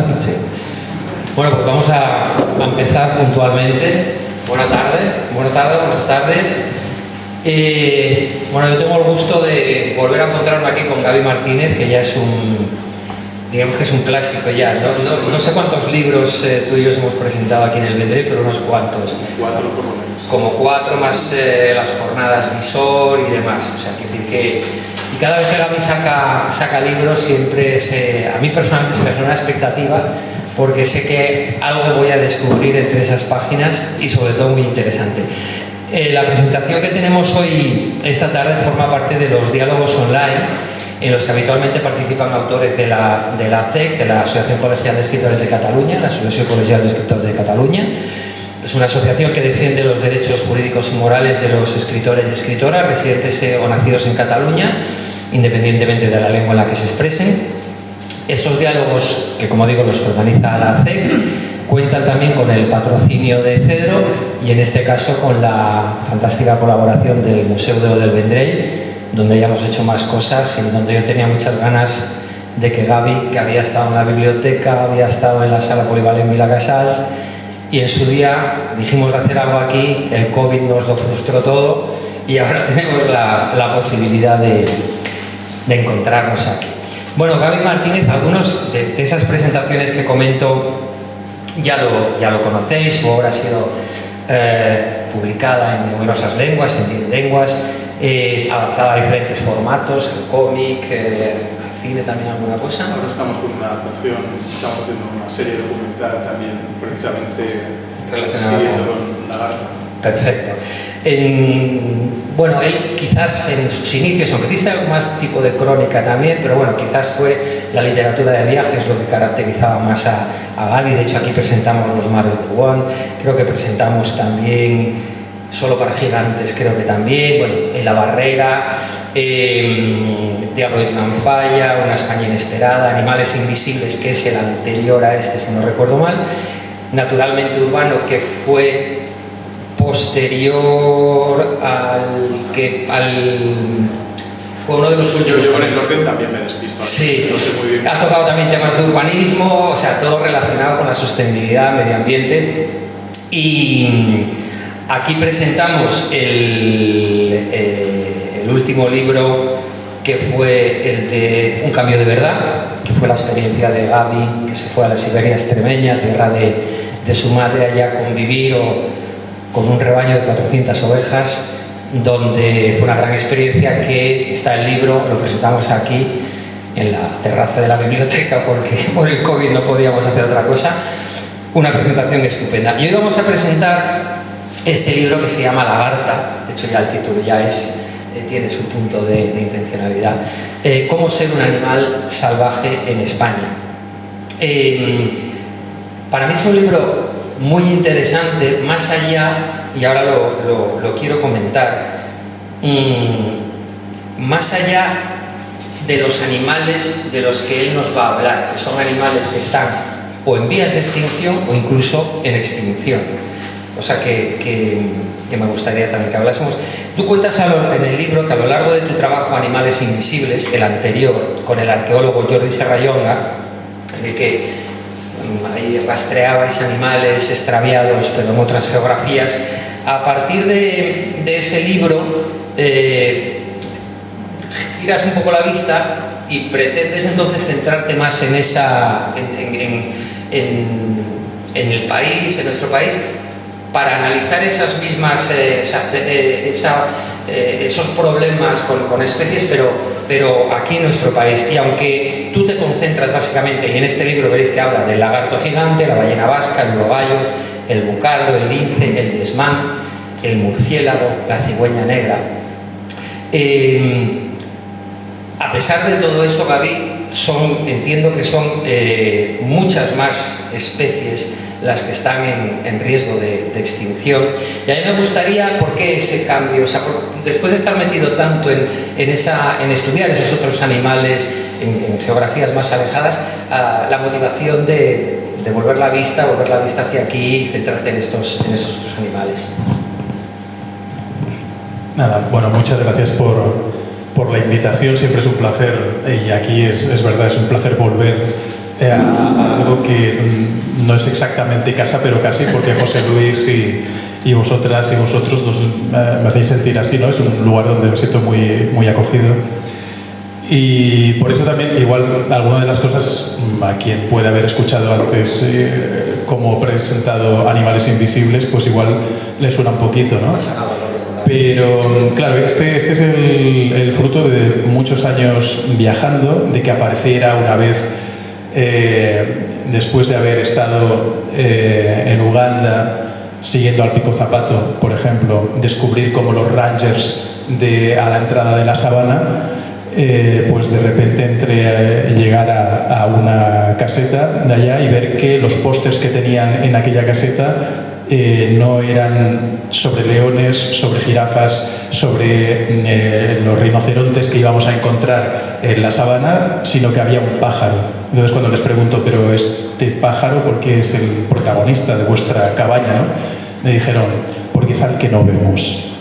¿verdad? Sí. Bueno, pues vamos a empezar puntualmente. Buenas tardes. Bueno, yo tengo el gusto de volver a encontrarme aquí con Gaby Martínez, que ya es digamos que es un clásico ya. No sé cuántos libros tú y yo hemos presentado aquí en el Vendrell, pero unos cuantos. 4 por lo menos. Como 4 más las jornadas Visor y demás. O sea, quiero decir que y cada vez que Gaby saca libros siempre a mí personalmente se me genera una expectativa, porque sé que algo voy a descubrir entre esas páginas y sobre todo muy interesante. La presentación que tenemos hoy, esta tarde, forma parte de los diálogos online en los que habitualmente participan autores de la ACEC, de la Asociación Colegial de Escritores de Cataluña, la Asociación Colegial de Escritores de Cataluña. Es una asociación que defiende los derechos jurídicos y morales de los escritores y escritoras residentes o nacidos en Cataluña, independientemente de la lengua en la que se expresen. Estos diálogos, que como digo los organiza la ACEC, cuentan también con el patrocinio de Cedro y en este caso con la fantástica colaboración del Museo del Vendrell, donde ya hemos hecho más cosas y donde yo tenía muchas ganas de que Gaby, que había estado en la biblioteca, había estado en la sala polivalent Vila-Casals, y en su día dijimos de hacer algo aquí, el COVID nos lo frustró todo y ahora tenemos la posibilidad de encontrarnos aquí. Bueno, Gaby Martínez, algunos de esas presentaciones que comento ya lo conocéis. Su obra ha sido publicada en numerosas lenguas, en 10 lenguas, adaptada a diferentes formatos, al cómic, al cine también, alguna cosa. Ahora estamos con una adaptación, estamos haciendo una serie documental también, precisamente relacionada con Lagarta. Perfecto. Bueno, él quizás en sus inicios, aunque dice algo más tipo de crónica también, pero bueno, quizás fue la literatura de viajes lo que caracterizaba más a Gaby. De hecho, aquí presentamos Los mares de Wuhan, creo que presentamos también Solo para gigantes, creo que también, bueno, En la barrera, Diablo de Manfalla, Una España inesperada, Animales invisibles, que es el anterior a este, si no recuerdo mal, Naturalmente urbano, que fue posterior fue uno de los últimos. Yo con el orden también me despisto. Sí, no sé muy bien. Ha tocado también temas de urbanismo, o sea, todo relacionado con la sostenibilidad, medio ambiente. Y aquí presentamos el último libro, que fue el de Un cambio de verdad, que fue la experiencia de Gaby, que se fue a la Siberia extremeña, tierra de su madre, allá a convivir con un rebaño de 400 ovejas, donde fue una gran experiencia. Que está el libro, lo presentamos aquí en la terraza de la biblioteca porque por el COVID no podíamos hacer otra cosa. Una presentación estupenda. Y hoy vamos a presentar este libro que se llama Lagarta. De hecho, ya el título ya tiene su punto de intencionalidad. Cómo ser un animal salvaje en España. Para mí es un libro muy interesante, más allá, y ahora lo quiero comentar, más allá de los animales de los que él nos va a hablar, que son animales que están o en vías de extinción o incluso en extinción. O sea que me gustaría también que hablásemos. Tú cuentas en el libro que a lo largo de tu trabajo Animales invisibles, el anterior, con el arqueólogo Jordi Serrallonga, en el que ahí rastreabais animales extraviados, pero en otras geografías, a partir de ese libro giras un poco la vista y pretendes entonces centrarte más en el país, en nuestro país, para analizar esas mismas, esos problemas con especies, pero aquí en nuestro país. Y aunque tú te concentras básicamente, y en este libro veréis que habla del lagarto gigante, la ballena vasca, el urogallo, el bucardo, el lince, el desmán, el murciélago, la cigüeña negra. A pesar de todo eso, Gaby, entiendo que son muchas más especies las que están en riesgo de extinción. Y a mí me gustaría, ¿por qué ese cambio? O sea, después de estar metido tanto en estudiar esos otros animales, en geografías más alejadas, la motivación de volver la vista hacia aquí y centrarte en esos otros animales. Nada, bueno, muchas gracias por la invitación, siempre es un placer, y aquí es verdad, es un placer volver a algo que no es exactamente casa, pero casi, porque José Luis y vosotras y vosotros me hacéis sentir así, ¿no? Es un lugar donde me siento muy, muy acogido. Y por eso también, igual, alguna de las cosas a quien puede haber escuchado antes como presentado Animales Invisibles, pues igual le suena un poquito, ¿no? Pero, claro, este es el fruto de muchos años viajando, de que apareciera una vez, después de haber estado en Uganda, siguiendo al Pico Zapato, por ejemplo, descubrir cómo los rangers a la entrada de la sabana, pues de repente llegar a una caseta de allá y ver que los pósters que tenían en aquella caseta no eran sobre leones, sobre jirafas, sobre los rinocerontes que íbamos a encontrar en la sabana, sino que había un pájaro. Entonces cuando les pregunto, pero este pájaro, ¿por qué es el protagonista de vuestra cabaña, ¿no? Me dijeron, porque es al que no vemos.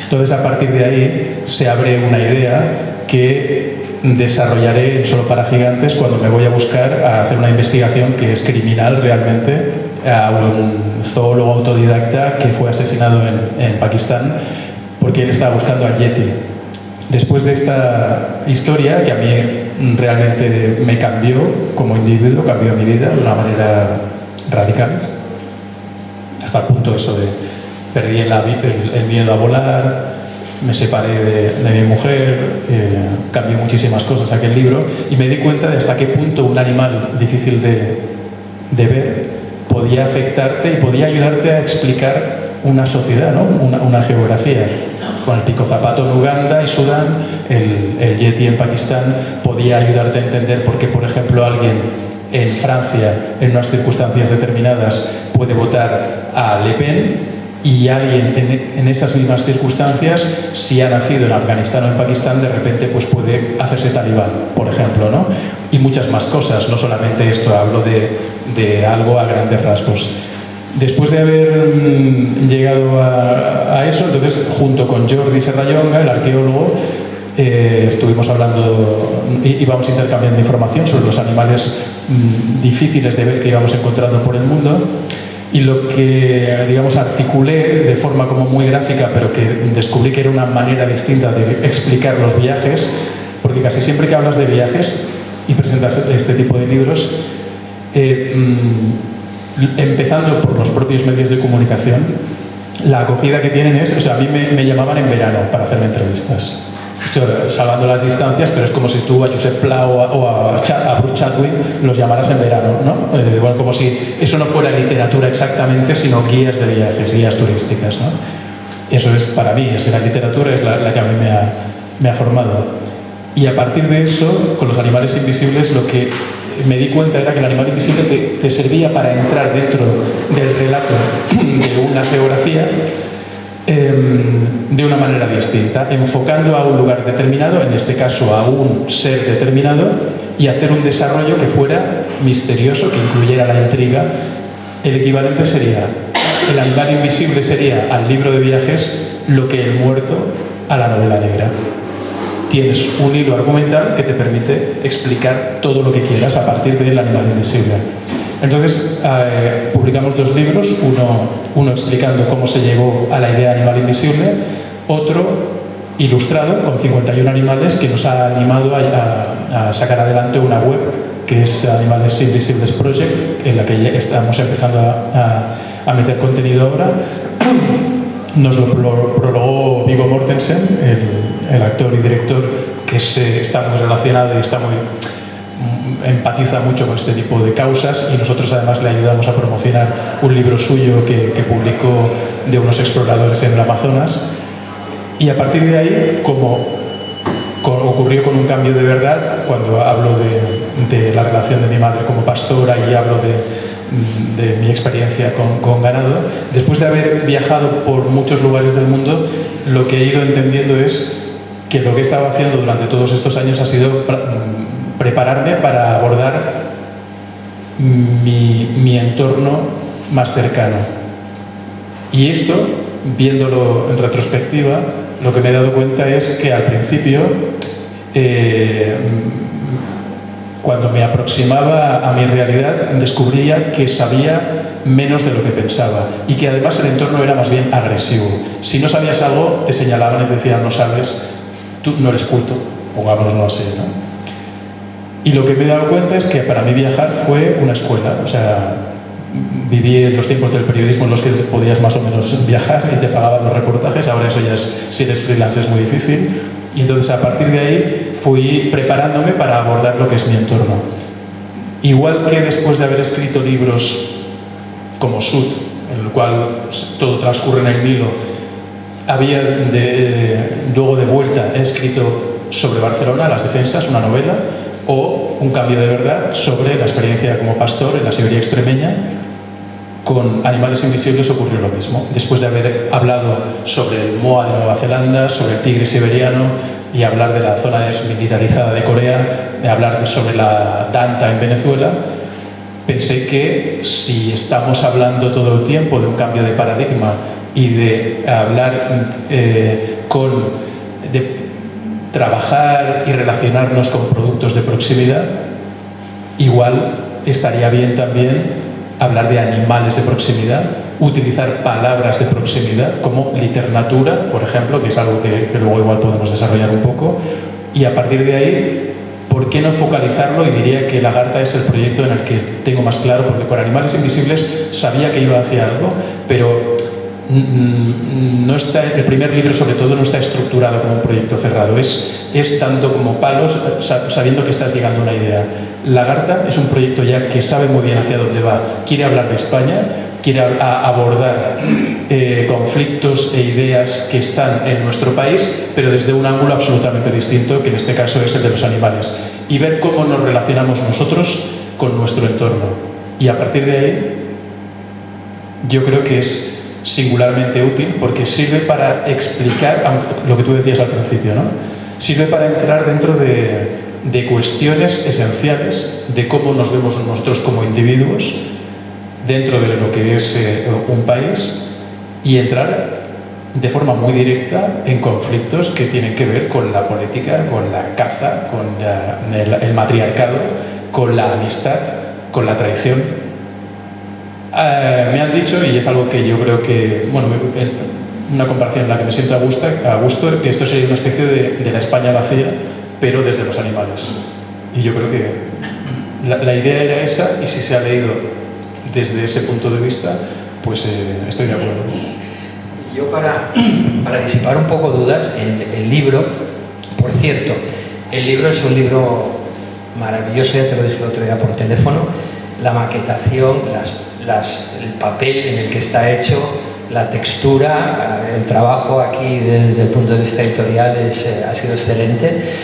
Entonces a partir de ahí se abre una idea que desarrollaré en Solo para Gigantes cuando me voy a buscar a hacer una investigación que es criminal realmente, a un zoólogo autodidacta que fue asesinado en Pakistán porque él estaba buscando al Yeti. Después de esta historia, que a mí realmente me cambió como individuo, cambió mi vida de una manera radical, hasta el punto eso de perdí el miedo a volar, me separé de mi mujer, cambió muchísimas cosas aquel libro y me di cuenta de hasta qué punto un animal difícil de ver podía afectarte y podía ayudarte a explicar una sociedad, ¿no? una geografía. Con el Pico Zapato en Uganda y Sudán, el Yeti en Pakistán podía ayudarte a entender por qué, por ejemplo, alguien en Francia, en unas circunstancias determinadas, puede votar a Le Pen, y alguien en esas mismas circunstancias, si ha nacido en Afganistán o en Pakistán, de repente pues puede hacerse talibán, por ejemplo, ¿no? Y muchas más cosas, no solamente esto, hablo de algo a grandes rasgos. Después de haber llegado a eso, entonces, junto con Jordi Serrallonga, el arqueólogo, estuvimos hablando y íbamos intercambiando información sobre los animales difíciles de ver que íbamos encontrando por el mundo. Y lo que, digamos, articulé de forma como muy gráfica, pero que descubrí que era una manera distinta de explicar los viajes, porque casi siempre que hablas de viajes y presentas este tipo de libros, empezando por los propios medios de comunicación, la acogida que tienen es, o sea, a mí me llamaban en verano para hacerme entrevistas. Salvando las distancias, pero es como si tú a Josep Pla o a Bruce Chatwin los llamaras en verano, ¿no? Bueno, como si eso no fuera literatura exactamente, sino guías de viajes, guías turísticas, ¿no? Eso es para mí, es que la literatura es la que a mí me ha formado. Y a partir de eso, con los animales invisibles, lo que me di cuenta era que el animal invisible te servía para entrar dentro del relato de una geografía de una manera distinta, enfocando a un lugar determinado, en este caso a un ser determinado, y hacer un desarrollo que fuera misterioso, que incluyera la intriga. El equivalente sería, el animal invisible sería al libro de viajes lo que el muerto a la novela negra. Tienes un hilo argumental que te permite explicar todo lo que quieras a partir del animal invisible. Entonces, publicamos 2 libros, uno explicando cómo se llegó a la idea de Animal Invisible, otro ilustrado con 51 animales que nos ha animado a sacar adelante una web que es Animales Invisibles Project, en la que estamos empezando a meter contenido ahora. Nos lo prologó Viggo Mortensen, el actor y director que está muy relacionado y empatiza mucho con este tipo de causas, y nosotros además le ayudamos a promocionar un libro suyo que publicó de unos exploradores en el Amazonas. Y a partir de ahí, como ocurrió con Un cambio de verdad, cuando hablo de la relación de mi madre como pastora y hablo de mi experiencia con ganado, después de haber viajado por muchos lugares del mundo, lo que he ido entendiendo es que lo que he estado haciendo durante todos estos años ha sido prepararme para abordar mi entorno más cercano. Y esto, viéndolo en retrospectiva, lo que me he dado cuenta es que al principio Cuando me aproximaba a mi realidad, descubría que sabía menos de lo que pensaba y que además el entorno era más bien agresivo. Si no sabías algo, te señalaban y te decían, no sabes, tú no eres culto, pongámoslo así, ¿no? Y lo que me he dado cuenta es que para mí viajar fue una escuela. O sea, viví en los tiempos del periodismo en los que podías más o menos viajar y te pagaban los reportajes. Ahora eso ya es, si eres freelance es muy difícil. Y entonces a partir de ahí fui preparándome para abordar lo que es mi entorno. Igual que después de haber escrito libros como Sud, en el cual todo transcurre en el Nilo, luego de vuelta he escrito sobre Barcelona, Las Defensas, una novela, o Un cambio de verdad sobre la experiencia como pastor en la Siberia extremeña. Con Animales Invisibles ocurrió lo mismo. Después de haber hablado sobre el moa de Nueva Zelanda, sobre el tigre siberiano y hablar de la zona desmilitarizada de Corea, de hablar sobre la Danta en Venezuela, pensé que si estamos hablando todo el tiempo de un cambio de paradigma y de hablar de trabajar y relacionarnos con productos de proximidad, igual estaría bien también hablar de animales de proximidad, utilizar palabras de proximidad como liternatura, por ejemplo, que es algo que luego igual podemos desarrollar un poco, y a partir de ahí, ¿por qué no focalizarlo? Y diría que Lagarta es el proyecto en el que tengo más claro, porque con Animales Invisibles sabía que iba hacia algo, pero no está, el primer libro sobre todo no está estructurado como un proyecto cerrado, es tanto como palos, sabiendo que estás llegando a una idea. Lagarta es un proyecto ya que sabe muy bien hacia dónde va, quiere hablar de España, quiere abordar conflictos e ideas que están en nuestro país, pero desde un ángulo absolutamente distinto, que en este caso es el de los animales, y ver cómo nos relacionamos nosotros con nuestro entorno. Y a partir de ahí, yo creo que es singularmente útil porque sirve para explicar lo que tú decías al principio, ¿no? Sirve para entrar dentro de cuestiones esenciales de cómo nos vemos nosotros como individuos dentro de lo que es un país y entrar de forma muy directa en conflictos que tienen que ver con la política, con la caza, con el matriarcado, con la amistad, con la traición. Me han dicho, y es algo que yo creo que, bueno, una comparación en la que me siento a gusto, que esto sería una especie de la España vacía, pero desde los animales. Y yo creo que la idea era esa, y si se ha leído desde ese punto de vista, pues estoy de acuerdo. Yo para disipar un poco dudas, el libro, por cierto, el libro es un libro maravilloso, ya te lo dije el otro día por teléfono, la maquetación, el papel en el que está hecho, la textura, el trabajo aquí desde el punto de vista editorial ha sido excelente.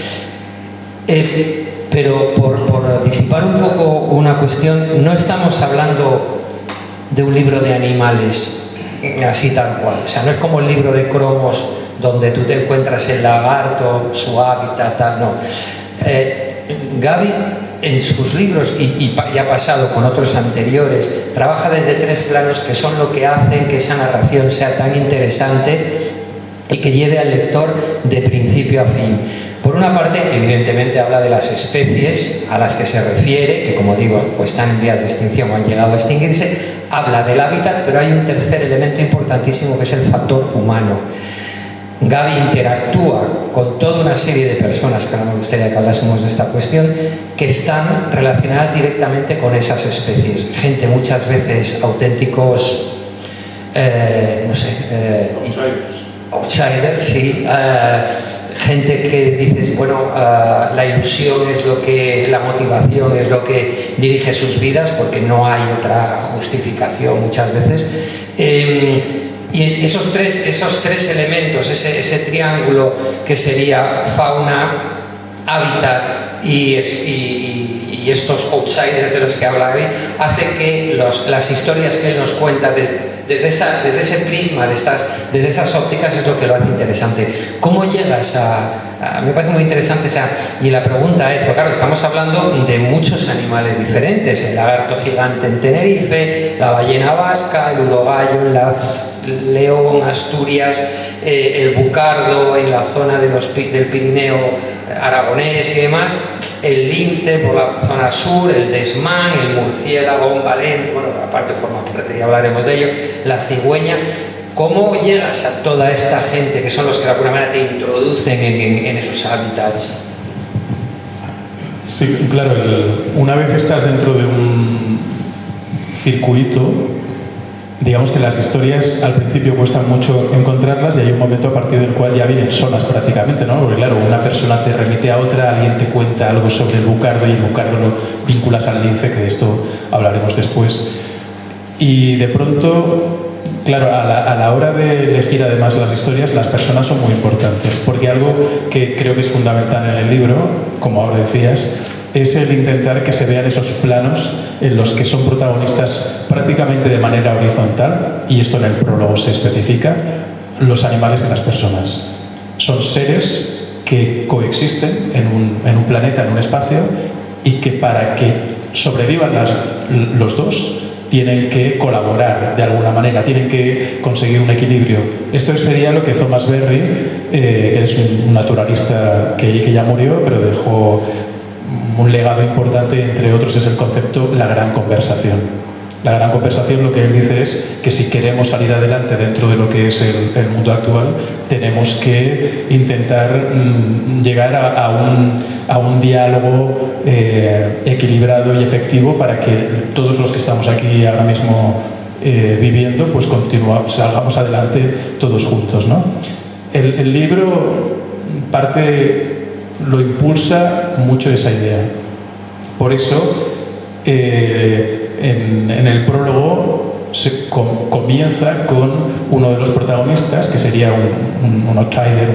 Pero por disipar un poco una cuestión, no estamos hablando de un libro de animales así tal cual. O sea, no es como el libro de cromos donde tú te encuentras el lagarto, su hábitat, tal, no. Gaby en sus libros, y ha pasado con otros anteriores, trabaja desde tres planos que son lo que hacen que esa narración sea tan interesante y que lleve al lector de principio a fin. Por una parte, evidentemente habla de las especies a las que se refiere, que como digo, pues están en vías de extinción o han llegado a extinguirse, habla del hábitat, pero hay un tercer elemento importantísimo que es el factor humano. Gaby interactúa con toda una serie de personas, que no me gustaría que hablásemos de esta cuestión, que están relacionadas directamente con esas especies. Gente muchas veces auténticos, no sé... outsiders, sí. Gente que dices, bueno, la ilusión es lo que, la motivación es lo que dirige sus vidas, porque no hay otra justificación muchas veces. Y esos tres elementos, ese triángulo que sería fauna, hábitat y estos outsiders de los que habla hoy, hace que las historias que él nos cuenta desde ese prisma, desde esas ópticas, es lo que lo hace interesante. ¿Cómo llegas a me parece muy interesante y la pregunta es, porque claro, estamos hablando de muchos animales diferentes, el lagarto gigante en Tenerife, la ballena vasca, el urogallo, el león, Asturias, el bucardo en la zona del Pirineo aragonés y demás. el lince por la zona sur, el desmán, el murciélago, un valente, bueno, aparte forma parte, ya hablaremos de ello, la cigüeña. ¿Cómo llegas a toda esta gente que son los que de alguna manera te introducen en esos hábitats? Sí, claro, una vez estás dentro de un circuito, digamos que las historias al principio cuestan mucho encontrarlas y hay un momento a partir del cual ya vienen solas prácticamente, ¿no? Porque claro, una persona te remite a otra, alguien te cuenta algo sobre el bucardo y el bucardo lo vinculas al lince, que de esto hablaremos después. Y de pronto, claro, a la hora de elegir además las historias, las personas son muy importantes, porque algo que creo que es fundamental en el libro, como ahora decías, es el intentar que se vean esos planos en los que son protagonistas prácticamente de manera horizontal, y esto en el prólogo se especifica, los animales y las personas. Son seres que coexisten en un planeta, en un espacio, y que para que sobrevivan los dos, tienen que colaborar de alguna manera, tienen que conseguir un equilibrio. Esto sería lo que Thomas Berry, que es un naturalista que ya murió, pero dejó un legado importante, entre otros es el concepto la gran conversación. La gran conversación, lo que él dice es que si queremos salir adelante dentro de lo que es el mundo actual, tenemos que intentar llegar a un diálogo equilibrado y efectivo para que todos los que estamos aquí ahora mismo viviendo, pues salgamos adelante todos juntos, ¿no? El libro lo impulsa mucho esa idea. Por eso, en el prólogo se comienza con uno de los protagonistas, que sería un outsider,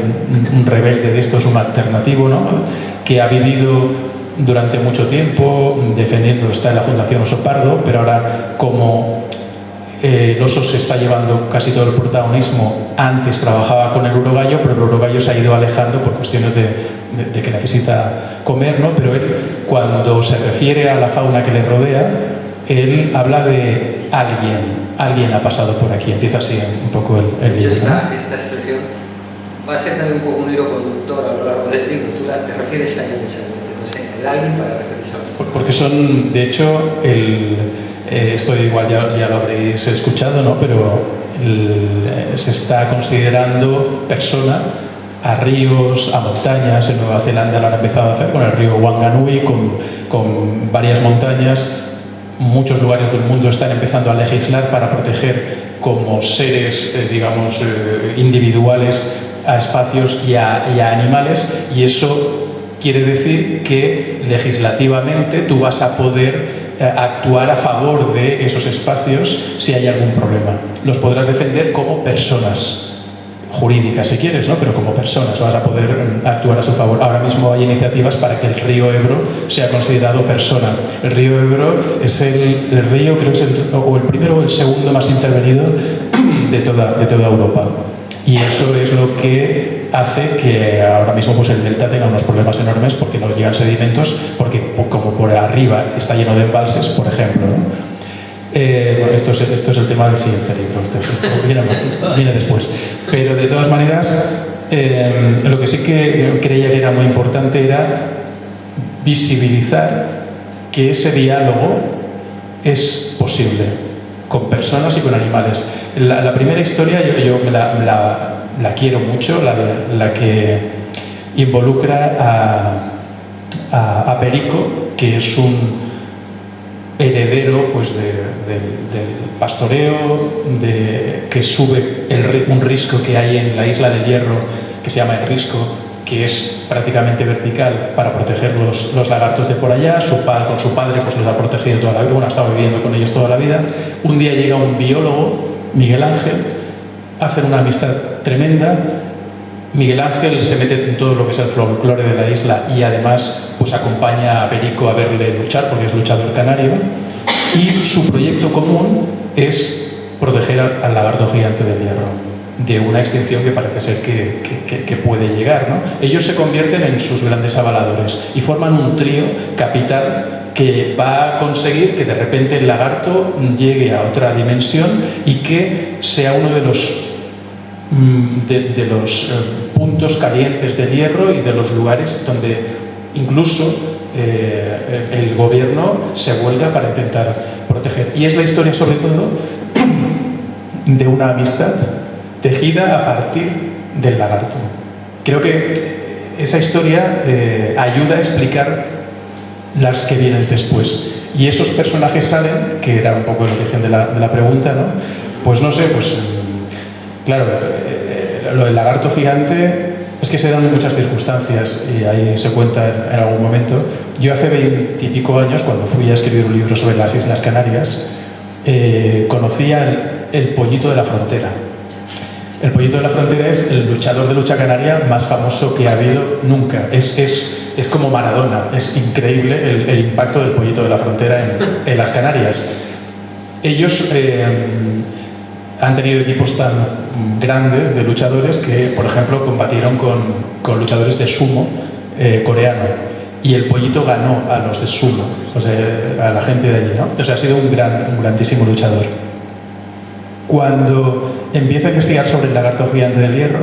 un rebelde de estos, un alternativo, ¿no? Que ha vivido durante mucho tiempo defendiendo, está en la Fundación Oso Pardo, pero ahora como el oso se está llevando casi todo el protagonismo, antes trabajaba con el urogallo, pero el urogallo se ha ido alejando por cuestiones de que necesita comer, ¿no? Pero él, cuando se refiere a la fauna que le rodea, él habla de alguien ha pasado por aquí, empieza así un poco el libro, ¿no? Esta expresión va a ser también un poco un hilo conductor a lo largo del libro. Tú te refieres a él muchas veces, no sé, el alguien para referirse a los... Porque son, de hecho, esto igual ya lo habréis escuchado, ¿no? Pero se está considerando persona a ríos, a montañas. En Nueva Zelanda lo han empezado a hacer con el río Wanganui, con varias montañas. Muchos lugares del mundo están empezando a legislar para proteger como seres, individuales a espacios y a animales, y eso quiere decir que legislativamente tú vas a poder actuar a favor de esos espacios si hay algún problema. Los podrás defender como personas jurídicas si quieres, ¿no? Pero como personas vas a poder actuar a su favor. Ahora mismo hay iniciativas para que el río Ebro sea considerado persona. El río Ebro es el río, creo que es el primero o el segundo más intervenido de toda Europa. Y eso es lo que hace que ahora mismo pues, el delta tenga unos problemas enormes porque no llegan sedimentos, porque como por arriba está lleno de embalses, por ejemplo, ¿no? Bueno, esto es el tema del siguiente libro, esto viene después. Pero de todas maneras, lo que sí que creía que era muy importante era visibilizar que ese diálogo es posible con personas y con animales. La primera historia yo la quiero mucho, la que involucra a Perico, que es un heredero pues, del pastoreo, que sube un risco que hay en la isla del Hierro, que se llama el Risco, que es prácticamente vertical para proteger los lagartos de por allá. Con su padre pues, los ha protegido toda la vida, bueno, ha estado viviendo con ellos toda la vida. Un día llega un biólogo, Miguel Ángel, hacen una amistad tremenda. Miguel Ángel se mete en todo lo que es el folclore de la isla y además pues acompaña a Perico a verle luchar porque es luchador canario, y su proyecto común es proteger al lagarto gigante del Hierro de una extinción que parece ser que puede llegar, ¿no? Ellos se convierten en sus grandes avaladores y forman un trío capital que va a conseguir que de repente el lagarto llegue a otra dimensión y que sea uno de los puntos calientes del Hierro y de los lugares donde incluso el gobierno se vuelca para intentar proteger. Y es la historia, sobre todo, de una amistad tejida a partir del lagarto. Creo que esa historia ayuda a explicar las que vienen después. Y esos personajes salen, que era un poco el origen de la pregunta, ¿no? Pues no sé, pues claro, lo del lagarto gigante es que se dan muchas circunstancias y ahí se cuenta en algún momento. Yo hace 20 y pico años, cuando fui a escribir un libro sobre las Islas Canarias, conocía el Pollito de la Frontera. El Pollito de la Frontera es el luchador de lucha canaria más famoso que ha habido nunca. Es como Maradona, es increíble el impacto del Pollito de la Frontera en las Canarias. Ellos han tenido equipos tan grandes de luchadores que, por ejemplo, combatieron con luchadores de sumo coreano. Y el Pollito ganó a los de sumo, o sea, a la gente de allí, ¿no? O sea, ha sido un grandísimo luchador. Cuando empiezo a investigar sobre el lagarto gigante del Hierro,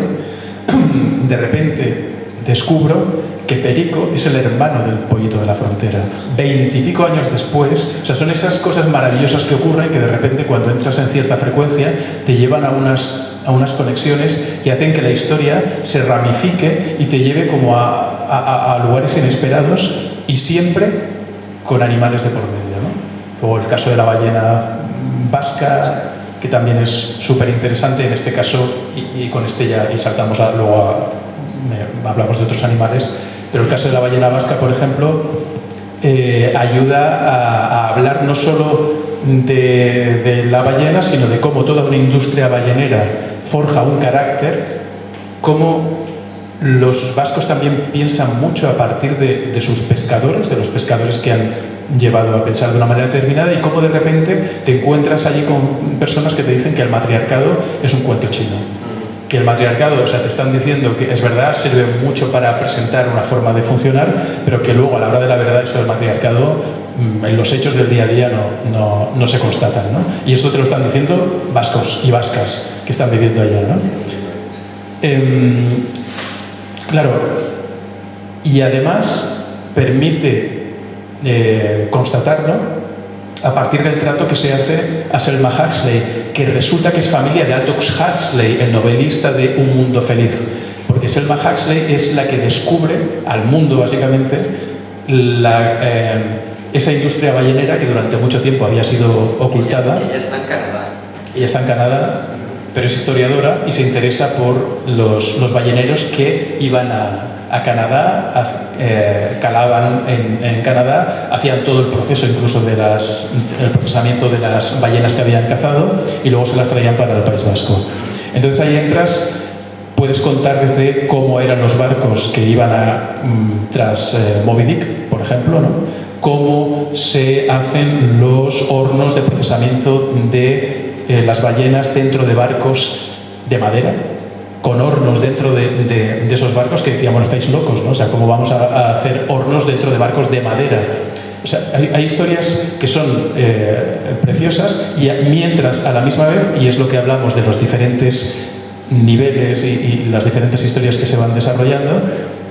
de repente descubro que Perico es el hermano del Pollito de la Frontera. 20 y pico años después, o sea, son esas cosas maravillosas que ocurren que de repente cuando entras en cierta frecuencia te llevan a unas conexiones y hacen que la historia se ramifique y te lleve como a lugares inesperados y siempre con animales de por medio, ¿no? Luego el caso de la ballena vasca, que también es súper interesante en este caso, y con este ya y saltamos hablamos de otros animales, pero el caso de la ballena vasca, por ejemplo, ayuda a hablar no solo de la ballena, sino de cómo toda una industria ballenera forja un carácter, cómo los vascos también piensan mucho a partir de sus pescadores, de los pescadores que han llevado a pensar de una manera determinada, y cómo de repente te encuentras allí con personas que te dicen que el matriarcado es un cuento chino. Que el matriarcado, o sea, te están diciendo que es verdad, sirve mucho para presentar una forma de funcionar, pero que luego a la hora de la verdad eso del matriarcado en los hechos del día a día no se constatan, ¿no? Y esto te lo están diciendo vascos y vascas que están viviendo allá, ¿no? Claro, y además permite constatar, ¿no?, a partir del trato que se hace a Selma Huxley, que resulta que es familia de Aldous Huxley, el novelista de Un Mundo Feliz, porque Selma Huxley es la que descubre al mundo, básicamente, esa industria ballenera que durante mucho tiempo había sido ocultada. Ella está en Canadá. Ella está en Canadá, pero es historiadora y se interesa por los balleneros que iban a Canadá, calaban en Canadá, hacían todo el proceso incluso el procesamiento de las ballenas que habían cazado y luego se las traían para el País Vasco. Entonces ahí entras, puedes contar desde cómo eran los barcos que iban tras Moby Dick, por ejemplo, ¿no?, cómo se hacen los hornos de procesamiento de las ballenas dentro de barcos de madera, con hornos dentro de esos barcos que decían, bueno, estáis locos, ¿no? O sea, ¿cómo vamos a hacer hornos dentro de barcos de madera? O sea, hay historias que son preciosas y mientras a la misma vez, y es lo que hablamos de los diferentes niveles y las diferentes historias que se van desarrollando,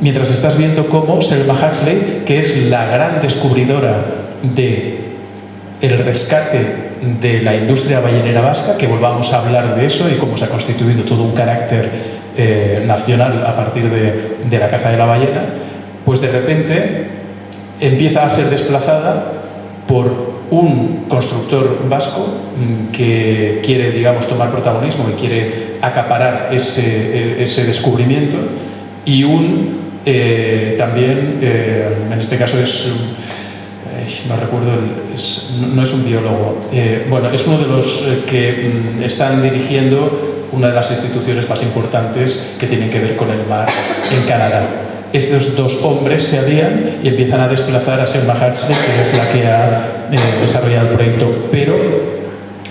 mientras estás viendo cómo Selma Huxley, que es la gran descubridora del rescate de la industria ballenera vasca, que volvamos a hablar de eso y cómo se ha constituido todo un carácter nacional a partir de la caza de la ballena, pues de repente empieza a ser desplazada por un constructor vasco que quiere, digamos, tomar protagonismo y quiere acaparar ese descubrimiento, y también, en este caso no recuerdo, no es un biólogo, bueno, es uno de los que están dirigiendo una de las instituciones más importantes que tienen que ver con el mar en Canadá. Estos dos hombres se alían y empiezan a desplazar a Selma Huxley, que es la que ha desarrollado el proyecto, pero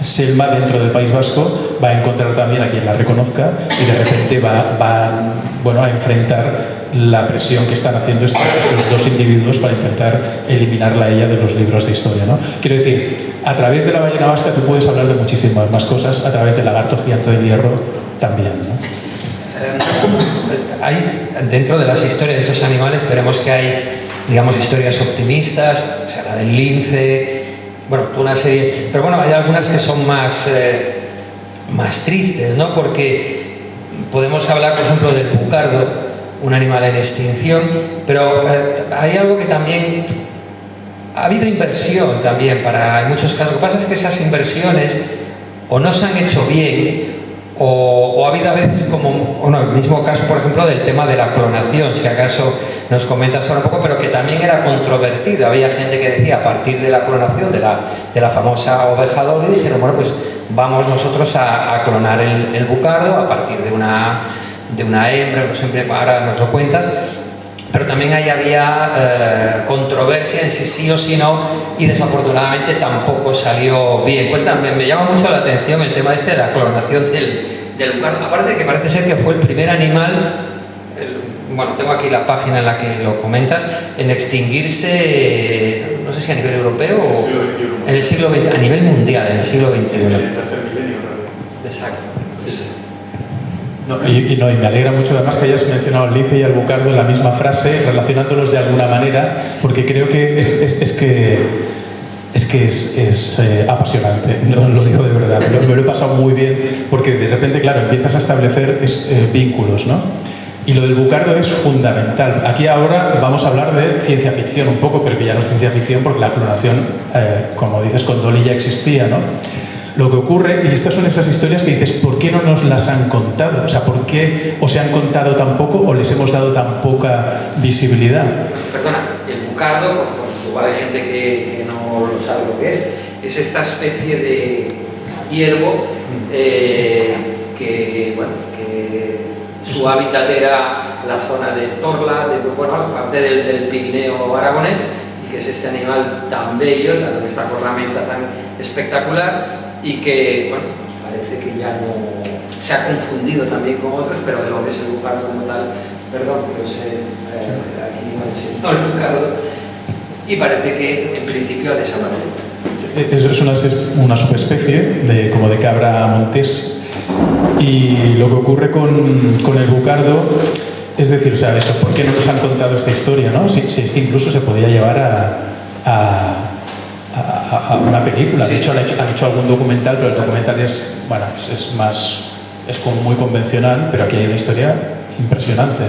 Selma, dentro del País Vasco, va a encontrar también a quien la reconozca y de repente va a enfrentar la presión que están haciendo estos dos individuos para intentar eliminarla a ella de los libros de historia, ¿no? Quiero decir, a través de la ballena vasca tú puedes hablar de muchísimas más cosas, a través del lagarto gigante del Hierro también, ¿no? Dentro de las historias de estos animales veremos que hay digamos, historias optimistas, o sea, la del lince, bueno, una serie, pero bueno, hay algunas que son más tristes, ¿no? Porque podemos hablar, por ejemplo, del bucardo, un animal en extinción, pero hay algo que también ha habido inversión también en muchos casos. Lo que pasa es que esas inversiones o no se han hecho bien o ha habido a veces el mismo caso, por ejemplo, del tema de la clonación, si acaso nos comentas ahora un poco, pero que también era controvertido. Había gente que decía, a partir de la clonación de la famosa oveja doble, dijeron, bueno, pues vamos nosotros a clonar el bucardo a partir de una hembra, no siempre, ahora nos lo cuentas. Pero también ahí había controversia en si sí o si no, y desafortunadamente tampoco salió bien. Cuéntame, me llama mucho la atención el tema de la clonación del bucardo, aparte de que parece ser que fue el primer animal, bueno, tengo aquí la página en la que lo comentas, en extinguirse, no sé si a nivel europeo o en el siglo XX, a nivel mundial, en el siglo XXI. En el tercer milenio, creo. Exacto. Sí. Y me alegra mucho además que hayas mencionado al lince y al bucardo en la misma frase, relacionándolos de alguna manera, porque creo que es apasionante, no lo digo de verdad, me lo he pasado muy bien, porque de repente, claro, empiezas a establecer vínculos, ¿no? Y lo del bucardo es fundamental. Aquí ahora vamos a hablar de ciencia ficción un poco, pero que ya no es ciencia ficción porque la clonación, como dices, con Dolly ya existía, ¿no? Lo que ocurre, y estas son esas historias que dices, ¿por qué no nos las han contado? O sea, ¿por qué o se han contado tan poco o les hemos dado tan poca visibilidad? Perdona, el bucardo, porque igual hay gente que no lo sabe lo que es esta especie de ciervo que su hábitat era la zona de Torla, la parte del Pirineo aragonés, y que es este animal tan bello, con esta cornamenta tan espectacular, y que, bueno, pues parece que ya no se ha confundido también con otros, pero de lo que es el bucardo como tal, perdón, pero aquí no el bucardo, y parece que en principio ha desaparecido. Es una subespecie como de cabra montés, y lo que ocurre con el bucardo, es decir, o sea, eso, ¿por qué no nos han contado esta historia, no? Si es que incluso se podía llevar a una película. De hecho, han hecho algún documental, pero el documental es como muy convencional, pero aquí hay una historia impresionante.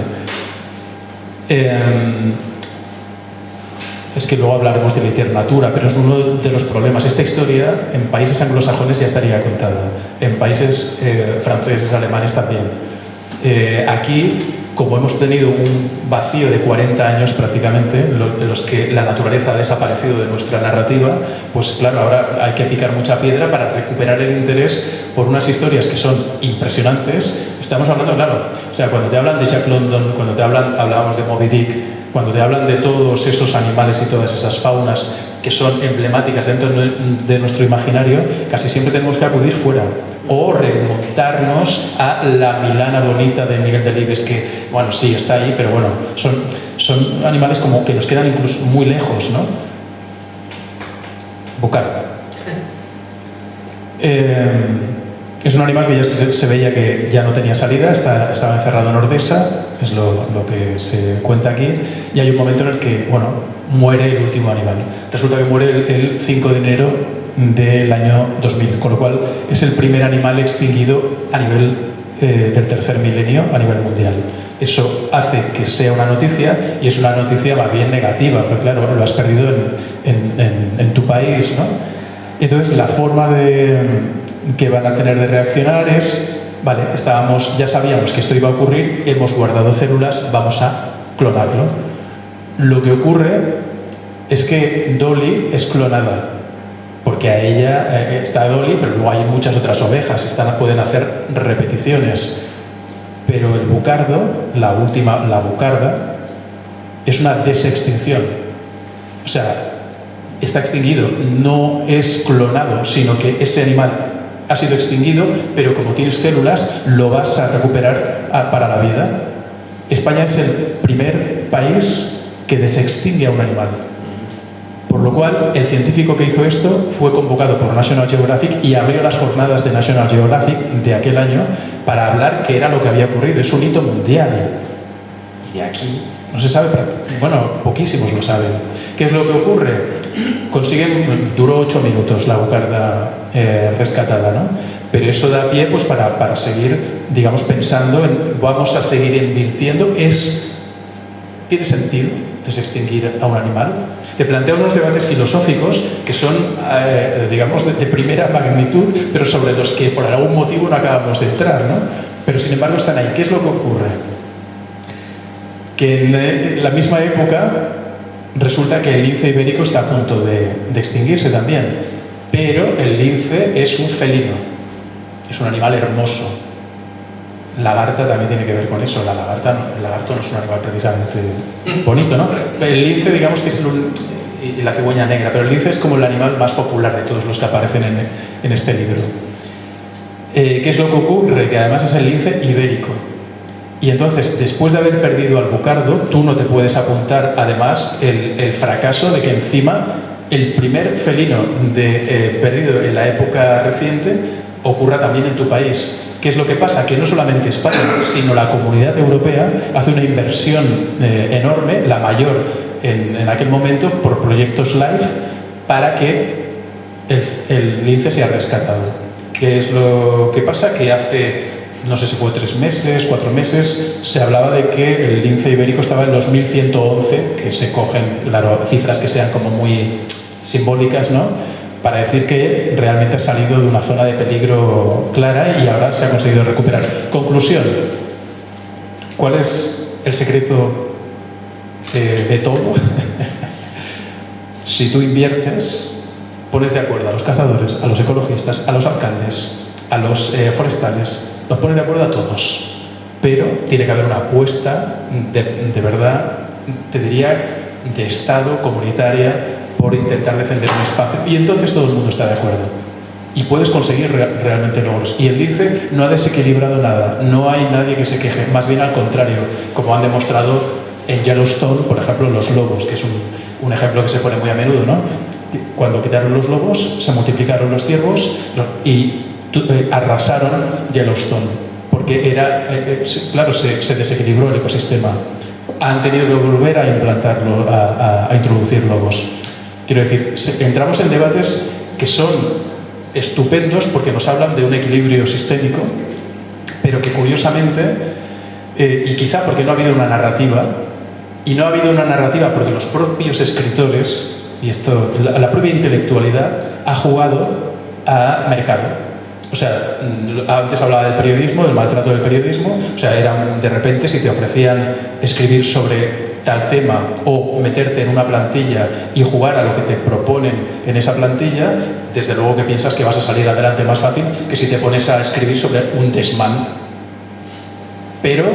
Es que luego hablaremos de literatura, pero es uno de los problemas. Esta historia en países anglosajones ya estaría contada, en países franceses, alemanes también. Aquí, como hemos tenido un vacío de 40 años prácticamente, en los que la naturaleza ha desaparecido de nuestra narrativa, pues claro, ahora hay que picar mucha piedra para recuperar el interés por unas historias que son impresionantes. Estamos hablando, claro, o sea, cuando te hablan de Jack London, cuando hablábamos de Moby Dick, cuando te hablan de todos esos animales y todas esas faunas que son emblemáticas dentro de nuestro imaginario, casi siempre tenemos que acudir fuera o remontarnos a la Milana bonita de Miguel Delibes, que, bueno, sí, está ahí, pero bueno, son animales como que nos quedan incluso muy lejos, ¿no? Bucardo. Es un animal que ya se veía que ya no tenía salida, estaba encerrado en Ordesa, es lo que se cuenta aquí, y hay un momento en el que, bueno, muere el último animal. Resulta que muere el 5 de enero del año 2000, con lo cual es el primer animal extinguido a nivel del tercer milenio a nivel mundial. Eso hace que sea una noticia, y es una noticia más bien negativa, porque claro, lo has perdido en tu país, ¿no? Entonces la forma que van a tener de reaccionar es, vale, ya sabíamos que esto iba a ocurrir, hemos guardado células, vamos a clonarlo. Lo que ocurre es que Dolly es clonada, porque a ella está Dolly, pero luego hay muchas otras ovejas, pueden hacer repeticiones. Pero el bucardo, la bucarda, es una desextinción. O sea, está extinguido, no es clonado, sino que ese animal ha sido extinguido, pero como tienes células, lo vas a recuperar para la vida. España es el primer país que desextingue a un animal. Por lo cual, el científico que hizo esto fue convocado por National Geographic y abrió las jornadas de National Geographic de aquel año para hablar qué era lo que había ocurrido. Es un hito mundial. Y de aquí no se sabe, bueno, poquísimos lo saben. ¿Qué es lo que ocurre? Duró 8 minutos la bucarda rescatada, ¿no? Pero eso da pie pues, para seguir, digamos, pensando en vamos a seguir invirtiendo. ¿Tiene sentido desextinguir a un animal? Te plantea unos debates filosóficos que son, digamos, de primera magnitud, pero sobre los que por algún motivo no acabamos de entrar, ¿no? Pero sin embargo están ahí. ¿Qué es lo que ocurre? Que en la misma época resulta que el lince ibérico está a punto de extinguirse también, pero el lince es un felino, es un animal hermoso. Lagarta también tiene que ver con eso. El lagarto no es un animal precisamente bonito, ¿no? El lince, digamos que es y la cigüeña negra, pero el lince es como el animal más popular de todos los que aparecen en este libro. ¿Qué es lo que ocurre? Que además es el lince ibérico. Y entonces, después de haber perdido al bucardo, tú no te puedes apuntar, además, el fracaso de que encima el primer felino perdido en la época reciente ocurra también en tu país. ¿Qué es lo que pasa? Que no solamente España, sino la Comunidad Europea hace una inversión enorme, la mayor en aquel momento, por proyectos LIFE, para que el lince sea rescatado. ¿Qué es lo que pasa? Que hace, no sé si fue 3 meses, 4 meses, se hablaba de que el lince ibérico estaba en los 1111, que se cogen, claro, cifras que sean como muy simbólicas, ¿no?, para decir que realmente ha salido de una zona de peligro clara y ahora se ha conseguido recuperar. Conclusión. ¿Cuál es el secreto de todo? Si tú inviertes, pones de acuerdo a los cazadores, a los ecologistas, a los alcaldes, a los forestales, los pones de acuerdo a todos. Pero tiene que haber una apuesta de verdad, te diría, de Estado, comunitaria, por intentar defender un espacio, y entonces todo el mundo está de acuerdo y puedes conseguir realmente logros. Y el lince no ha desequilibrado nada, no hay nadie que se queje, más bien al contrario, como han demostrado en Yellowstone, por ejemplo, los lobos, que es un ejemplo que se pone muy a menudo, ¿no? Cuando quitaron los lobos, se multiplicaron los ciervos y arrasaron Yellowstone, porque claro, se desequilibró el ecosistema. Han tenido que volver a implantarlo, a introducir lobos. Quiero decir, entramos en debates que son estupendos porque nos hablan de un equilibrio sistémico, pero que curiosamente, y quizá porque no ha habido una narrativa, y no ha habido una narrativa porque los propios escritores, y esto, la propia intelectualidad, ha jugado a mercado. O sea, antes hablaba del periodismo, del maltrato del periodismo, o sea, de repente si te ofrecían escribir sobre tal tema o meterte en una plantilla y jugar a lo que te proponen en esa plantilla, desde luego que piensas que vas a salir adelante más fácil que si te pones a escribir sobre un desmán. Pero,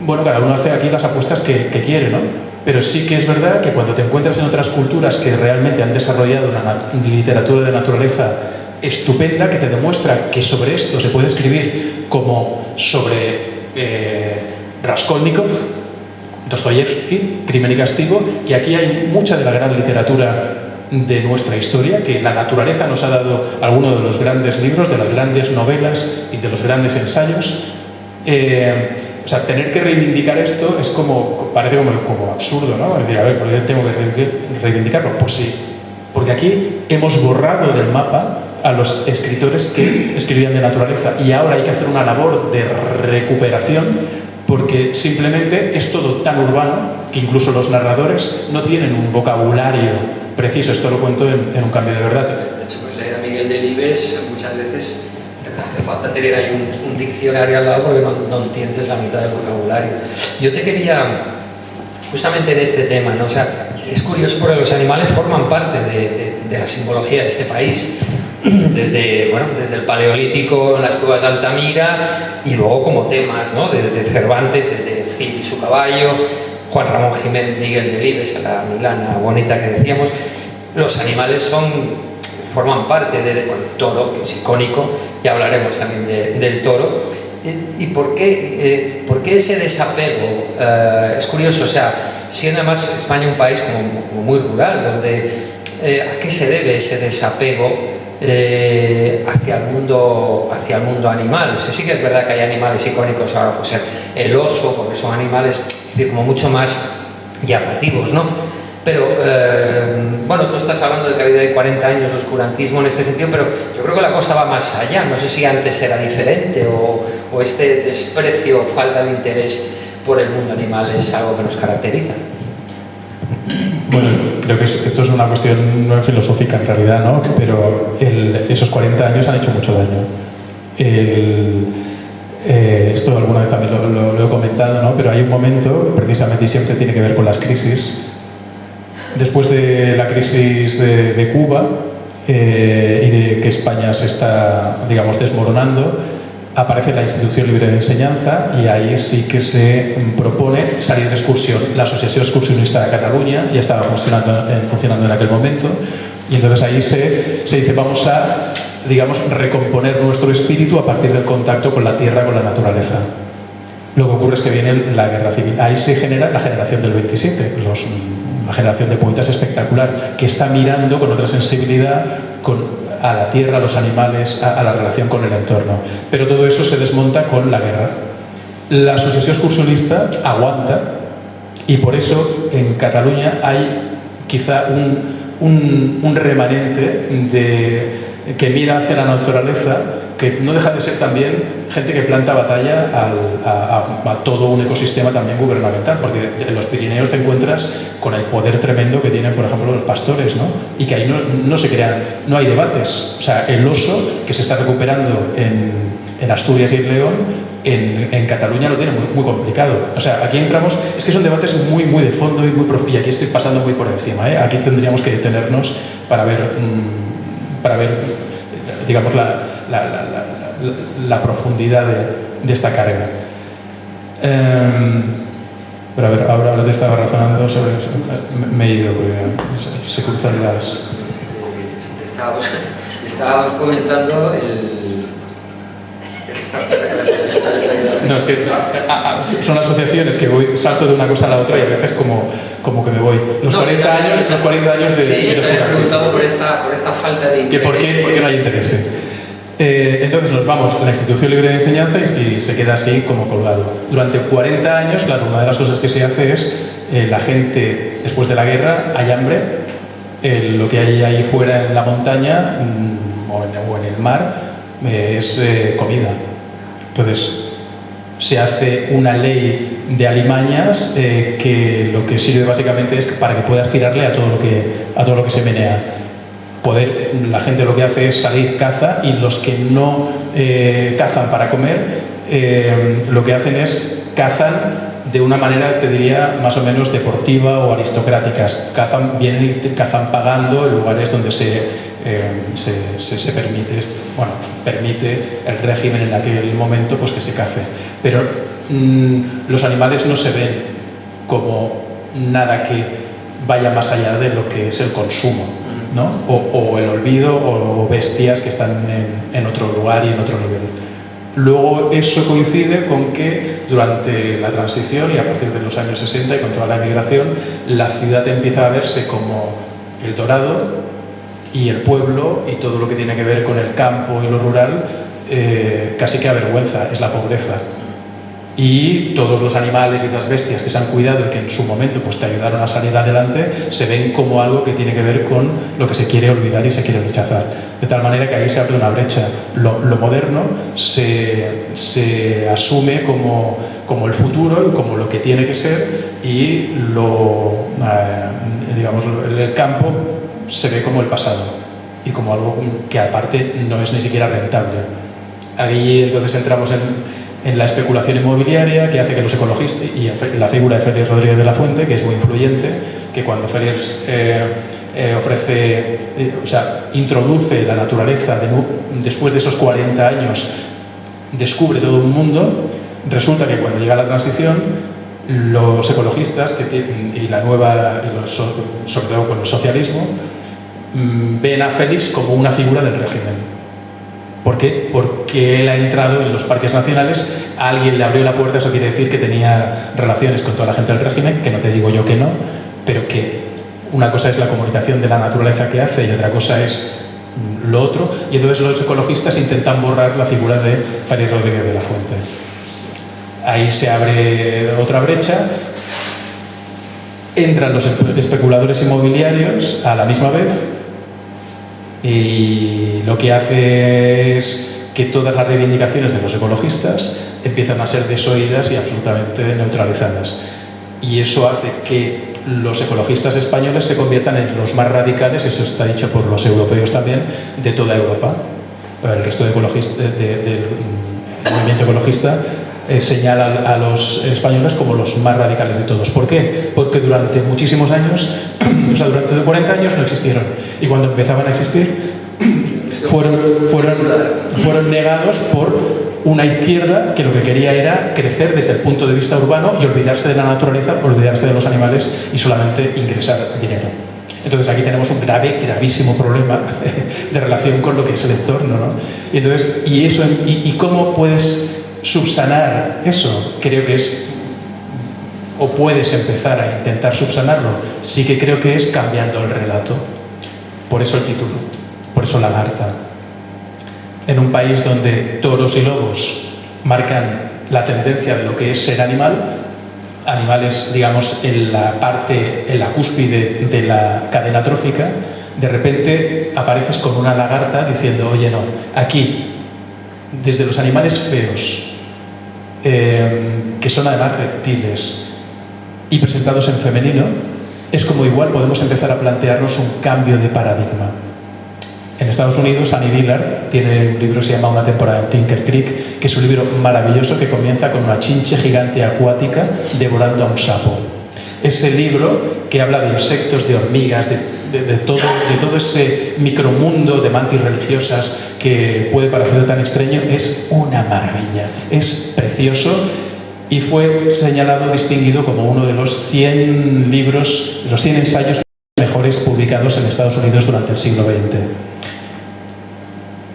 bueno, cada uno hace aquí las apuestas que quiere, ¿no? Pero sí que es verdad que cuando te encuentras en otras culturas que realmente han desarrollado una literatura de naturaleza estupenda, que te demuestra que sobre esto se puede escribir como sobre Raskolnikov, Dostoyevsky, Crimen y Castigo, que aquí hay mucha de la gran literatura de nuestra historia, que la naturaleza nos ha dado algunos de los grandes libros, de las grandes novelas y de los grandes ensayos. O sea, tener que reivindicar esto es parece como absurdo, ¿no? Es decir, a ver, ¿por qué tengo que reivindicarlo? Pues sí, porque aquí hemos borrado del mapa a los escritores que escribían de naturaleza y ahora hay que hacer una labor de recuperación porque simplemente es todo tan urbano que incluso los narradores no tienen un vocabulario preciso. Esto lo cuento en Un cambio de verdad. De hecho, pues leer a Miguel Delibes muchas veces hace falta tener ahí un diccionario al lado porque no entiendes la mitad del vocabulario. Yo te quería, justamente en este tema, ¿no? O sea, es curioso porque los animales forman parte de la simbología de este país. Desde el Paleolítico, en las cuevas de Altamira y luego como temas, ¿no? de Cervantes, desde Cid y su caballo, Juan Ramón Jiménez, Miguel Delibes, la milana bonita que decíamos. Los animales forman parte del toro, que es icónico, ya hablaremos también del toro. ¿Y por qué ese desapego? Es curioso, o sea, siendo además España un país como muy rural, donde ¿a qué se debe ese desapego hacia el mundo animal. O sea, sí que es verdad que hay animales icónicos ahora, pues el oso, porque son animales como mucho más llamativos, ¿no? Pero, bueno, tú estás hablando de que ha habido 40 años de oscurantismo en este sentido, pero yo creo que la cosa va más allá. No sé si antes era diferente o este desprecio o falta de interés por el mundo animal es algo que nos caracteriza. Bueno, creo que esto es una cuestión no filosófica en realidad, ¿no? Pero esos 40 años han hecho mucho daño. Esto alguna vez también lo he comentado, ¿no? Pero hay un momento, precisamente, y siempre tiene que ver con las crisis. Después de la crisis de Cuba y de que España se está, digamos, desmoronando, aparece la Institución Libre de Enseñanza y ahí sí que se propone salir de excursión. La Asociación Excursionista de Cataluña ya estaba funcionando en aquel momento y entonces ahí se dice vamos a, digamos, recomponer nuestro espíritu a partir del contacto con la tierra, con la naturaleza. Lo que ocurre es que viene la guerra civil. Ahí se genera la generación del 27, la generación de poetas espectacular, que está mirando con otra sensibilidad a la tierra, a los animales, a la relación con el entorno. Pero todo eso se desmonta con la guerra. La Asociación Excursionista aguanta y por eso en Cataluña hay quizá un remanente que mira hacia la naturaleza, que no deja de ser también gente que planta batalla a todo un ecosistema también gubernamental, porque en los Pirineos te encuentras con el poder tremendo que tienen, por ejemplo, los pastores, ¿no? Y que ahí no se crean, no hay debates. O sea, el oso que se está recuperando en Asturias y en León, en Cataluña lo tiene muy, muy complicado. O sea, aquí entramos, es que son debates muy, muy de fondo y muy profundos, y aquí estoy pasando muy por encima, ¿eh? Aquí tendríamos que detenernos para ver digamos, la profundidad de esta carga. Pero a ver, ahora te estaba razonando sobre eso. Me he ido porque se cruzan las... Estábamos comentando No, es que son asociaciones que salto de una cosa a la otra y a veces como que me voy. Los 40 años de... Sí, yo te había preguntado por esta falta de interés. ¿Por qué no hay interés? Entonces nos vamos a la Institución Libre de Enseñanza y se queda así como colgado. Durante 40 años, claro, una de las cosas que se hace es la gente, después de la guerra, hay hambre, lo que hay ahí fuera en la montaña o en el mar es comida. Entonces se hace una ley de alimañas que lo que sirve básicamente es para que puedas tirarle a todo lo que se menea. La gente lo que hace es salir caza y los que no cazan para comer lo que hacen es cazan de una manera, te diría, más o menos deportiva o aristocráticas. Vienen y cazan pagando en lugares donde se permite el régimen en aquel momento pues que se cace. Pero los animales no se ven como nada que vaya más allá de lo que es el consumo, ¿no? O el olvido o bestias que están en otro lugar y en otro nivel. Luego eso coincide con que durante la transición y a partir de los años 60 y con toda la emigración, la ciudad empieza a verse como el dorado y el pueblo y todo lo que tiene que ver con el campo y lo rural casi que avergüenza, es la pobreza. Y todos los animales y esas bestias que se han cuidado y que en su momento pues, te ayudaron a salir adelante se ven como algo que tiene que ver con lo que se quiere olvidar y se quiere rechazar. De tal manera que ahí se abre una brecha. Lo moderno se asume como el futuro y como lo que tiene que ser y digamos, el campo se ve como el pasado y como algo que aparte no es ni siquiera rentable. Ahí entonces entramos en la especulación inmobiliaria que hace que los ecologistas y en la figura de Félix Rodríguez de la Fuente, que es muy influyente, que cuando Félix introduce la naturaleza después de esos 40 años, descubre todo un mundo, resulta que cuando llega la transición, los ecologistas sobre todo con el socialismo, ven a Félix como una figura del régimen. ¿Por qué? Porque él ha entrado en los parques nacionales, a alguien le abrió la puerta, eso quiere decir que tenía relaciones con toda la gente del régimen, que no te digo yo que no, pero que una cosa es la comunicación de la naturaleza que hace y otra cosa es lo otro, y entonces los ecologistas intentan borrar la figura de Félix Rodríguez de la Fuente. Ahí se abre otra brecha, entran los especuladores inmobiliarios a la misma vez, y lo que hace es que todas las reivindicaciones de los ecologistas empiezan a ser desoídas y absolutamente neutralizadas. Y eso hace que los ecologistas españoles se conviertan en los más radicales, eso está dicho por los europeos también, de toda Europa. El resto de del movimiento ecologista señala a los españoles como los más radicales de todos. ¿Por qué? Porque durante muchísimos años, o sea, durante 40 años no existieron. Y cuando empezaban a existir, fueron negados por una izquierda que lo que quería era crecer desde el punto de vista urbano y olvidarse de la naturaleza, olvidarse de los animales y solamente ingresar dinero. Entonces aquí tenemos un gravísimo problema de relación con lo que es el entorno, ¿no? ¿Y cómo puedes subsanar eso? Creo que es, o puedes empezar a intentar subsanarlo, sí que creo que es cambiando el relato. Por eso el título, por eso Lagarta. En un país donde toros y lobos marcan la tendencia de lo que es ser animal, animales, digamos, en la cúspide de la cadena trófica, de repente apareces con una lagarta diciendo, oye, no, aquí, desde los animales feos, que son además reptiles, y presentados en femenino, es como igual podemos empezar a plantearnos un cambio de paradigma. En Estados Unidos, Annie Dillard tiene un libro que se llama Una temporada en Tinker Creek, que es un libro maravilloso que comienza con una chinche gigante acuática devorando a un sapo. Ese libro, que habla de insectos, de hormigas, de todo ese micromundo de mantis religiosas que puede parecer tan extraño, es una maravilla, es precioso y fue señalado, distinguido como uno de los 100 libros, los 100 ensayos mejores publicados en Estados Unidos durante el siglo XX.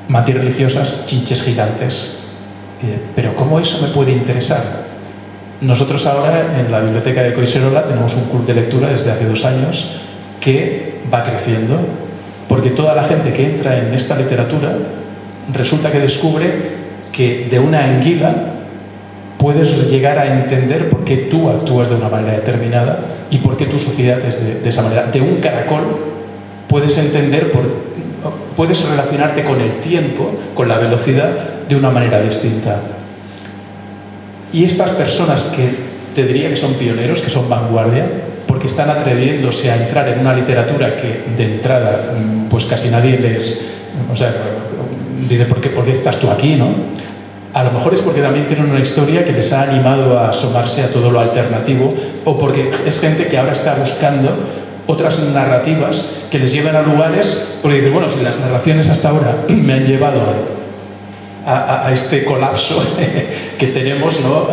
Mantis religiosas, chinches gigantes. Pero ¿cómo eso me puede interesar? Nosotros ahora en la biblioteca de Collserola tenemos un club de lectura desde hace 2 años que va creciendo, porque toda la gente que entra en esta literatura resulta que descubre que de una anguila puedes llegar a entender por qué tú actúas de una manera determinada y por qué tu sociedad es de esa manera. De un caracol puedes entender puedes relacionarte con el tiempo, con la velocidad, de una manera distinta. Y estas personas que te diría que son pioneros, que son vanguardia, porque están atreviéndose a entrar en una literatura que de entrada pues casi nadie les... O sea, dice, ¿por qué estás tú aquí, no? A lo mejor es porque también tienen una historia que les ha animado a asomarse a todo lo alternativo, o porque es gente que ahora está buscando otras narrativas que les lleven a lugares, porque dicen, bueno, si las narraciones hasta ahora me han llevado a este colapso que tenemos, ¿no?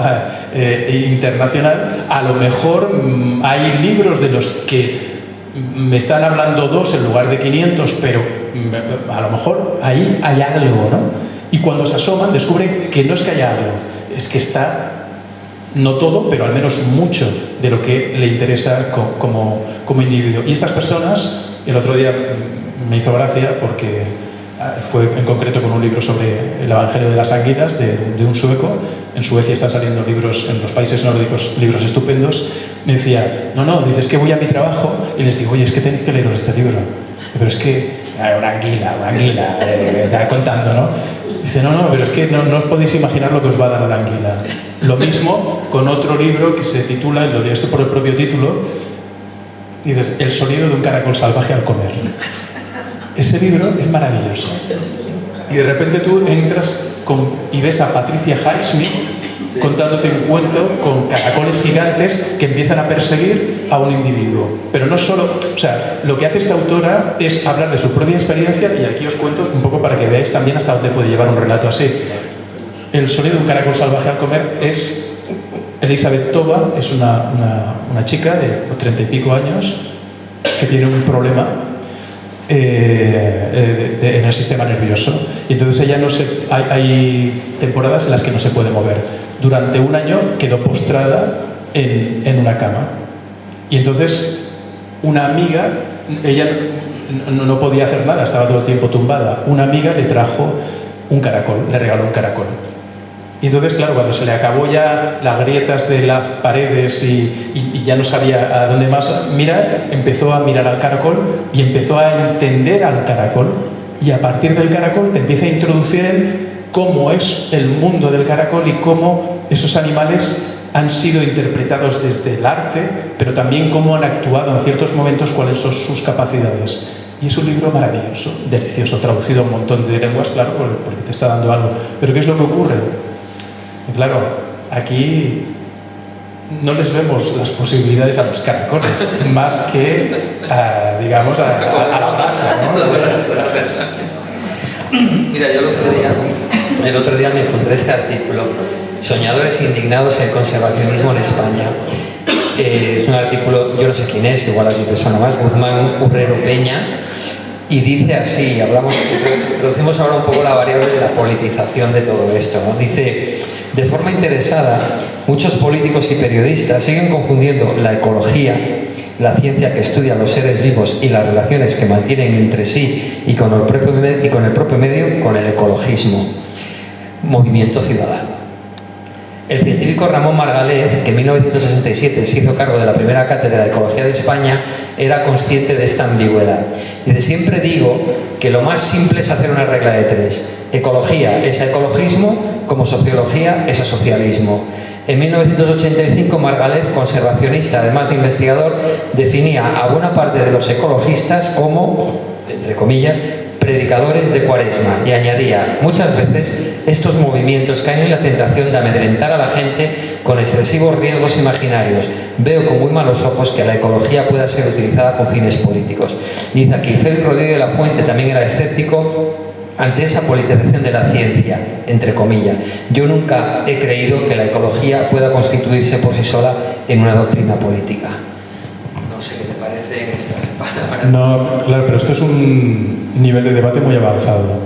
Internacional, a lo mejor hay libros de los que me están hablando 2 en lugar de 500, pero a lo mejor ahí hay algo, ¿no? Y cuando se asoman descubren que no es que haya algo, es que está... no todo, pero al menos mucho de lo que le interesa como individuo. Y estas personas, el otro día me hizo gracia porque fue en concreto con un libro sobre el Evangelio de las Anguilas de un sueco. En Suecia están saliendo libros, en los países nórdicos, libros estupendos. Me decía, dice, es que voy a mi trabajo y les digo, oye, es que tenéis que leeros este libro. Pero es que, una anguila, está contando, ¿no? Dice, pero es que no os podéis imaginar lo que os va a dar la anguila. Lo mismo con otro libro que se titula, y lo digo esto por el propio título, dices, El sonido de un caracol salvaje al comer. Ese libro es maravilloso. Y de repente tú entras y ves a Patricia Highsmith contándote un cuento con caracoles gigantes que empiezan a perseguir a un individuo. Pero no solo... O sea, lo que hace esta autora es hablar de su propia experiencia, y aquí os cuento un poco para que veáis también hasta dónde puede llevar un relato así. El sonido de un caracol salvaje al comer es... Elizabeth Toba es una chica de 30 y pico años que tiene un problema en el sistema nervioso, y entonces ella hay temporadas en las que no se puede mover. Durante 1 año quedó postrada en una cama, y entonces una amiga, ella no podía hacer nada, estaba todo el tiempo tumbada. Una amiga le trajo un caracol, le regaló un caracol. Y entonces, claro, cuando se le acabó ya las grietas de las paredes y ya no sabía a dónde más mirar, empezó a mirar al caracol y empezó a entender al caracol. Y a partir del caracol te empieza a introducir en cómo es el mundo del caracol y cómo esos animales han sido interpretados desde el arte, pero también cómo han actuado en ciertos momentos, cuáles son sus capacidades. Y es un libro maravilloso, delicioso, traducido a un montón de lenguas, claro, porque te está dando algo. Pero ¿qué es lo que ocurre? Claro, aquí no les vemos las posibilidades a los caracoles, más que, digamos, a la masa, ¿no? Mira, yo el otro día me encontré este artículo, Soñadores indignados en el conservacionismo en España. Es un artículo, yo no sé quién es, igual a ti te suena más, Guzmán Urrero Peña, y dice así, introducimos ahora un poco la variable de la politización de todo esto, ¿no? Dice: de forma interesada, muchos políticos y periodistas siguen confundiendo la ecología, la ciencia que estudia los seres vivos y las relaciones que mantienen entre sí y con el propio medio, con el ecologismo, movimiento ciudadano. El científico Ramón Margalef, que en 1967 se hizo cargo de la primera cátedra de Ecología de España, era consciente de esta ambigüedad. Dice: siempre digo que lo más simple es hacer una regla de tres. Ecología es a ecologismo, como sociología es a socialismo. En 1985, Margalef, conservacionista además de investigador, definía a buena parte de los ecologistas como, entre comillas, predicadores de Cuaresma, y añadía: muchas veces estos movimientos caen en la tentación de amedrentar a la gente con excesivos riesgos imaginarios. Veo con muy malos ojos que la ecología pueda ser utilizada con fines políticos. Dice aquí: Félix Rodríguez de la Fuente también era escéptico ante esa politización de la ciencia, entre comillas. Yo nunca he creído que la ecología pueda constituirse por sí sola en una doctrina política. No sé qué te parece en estas palabras. No, claro, pero esto es un nivel de debate muy avanzado.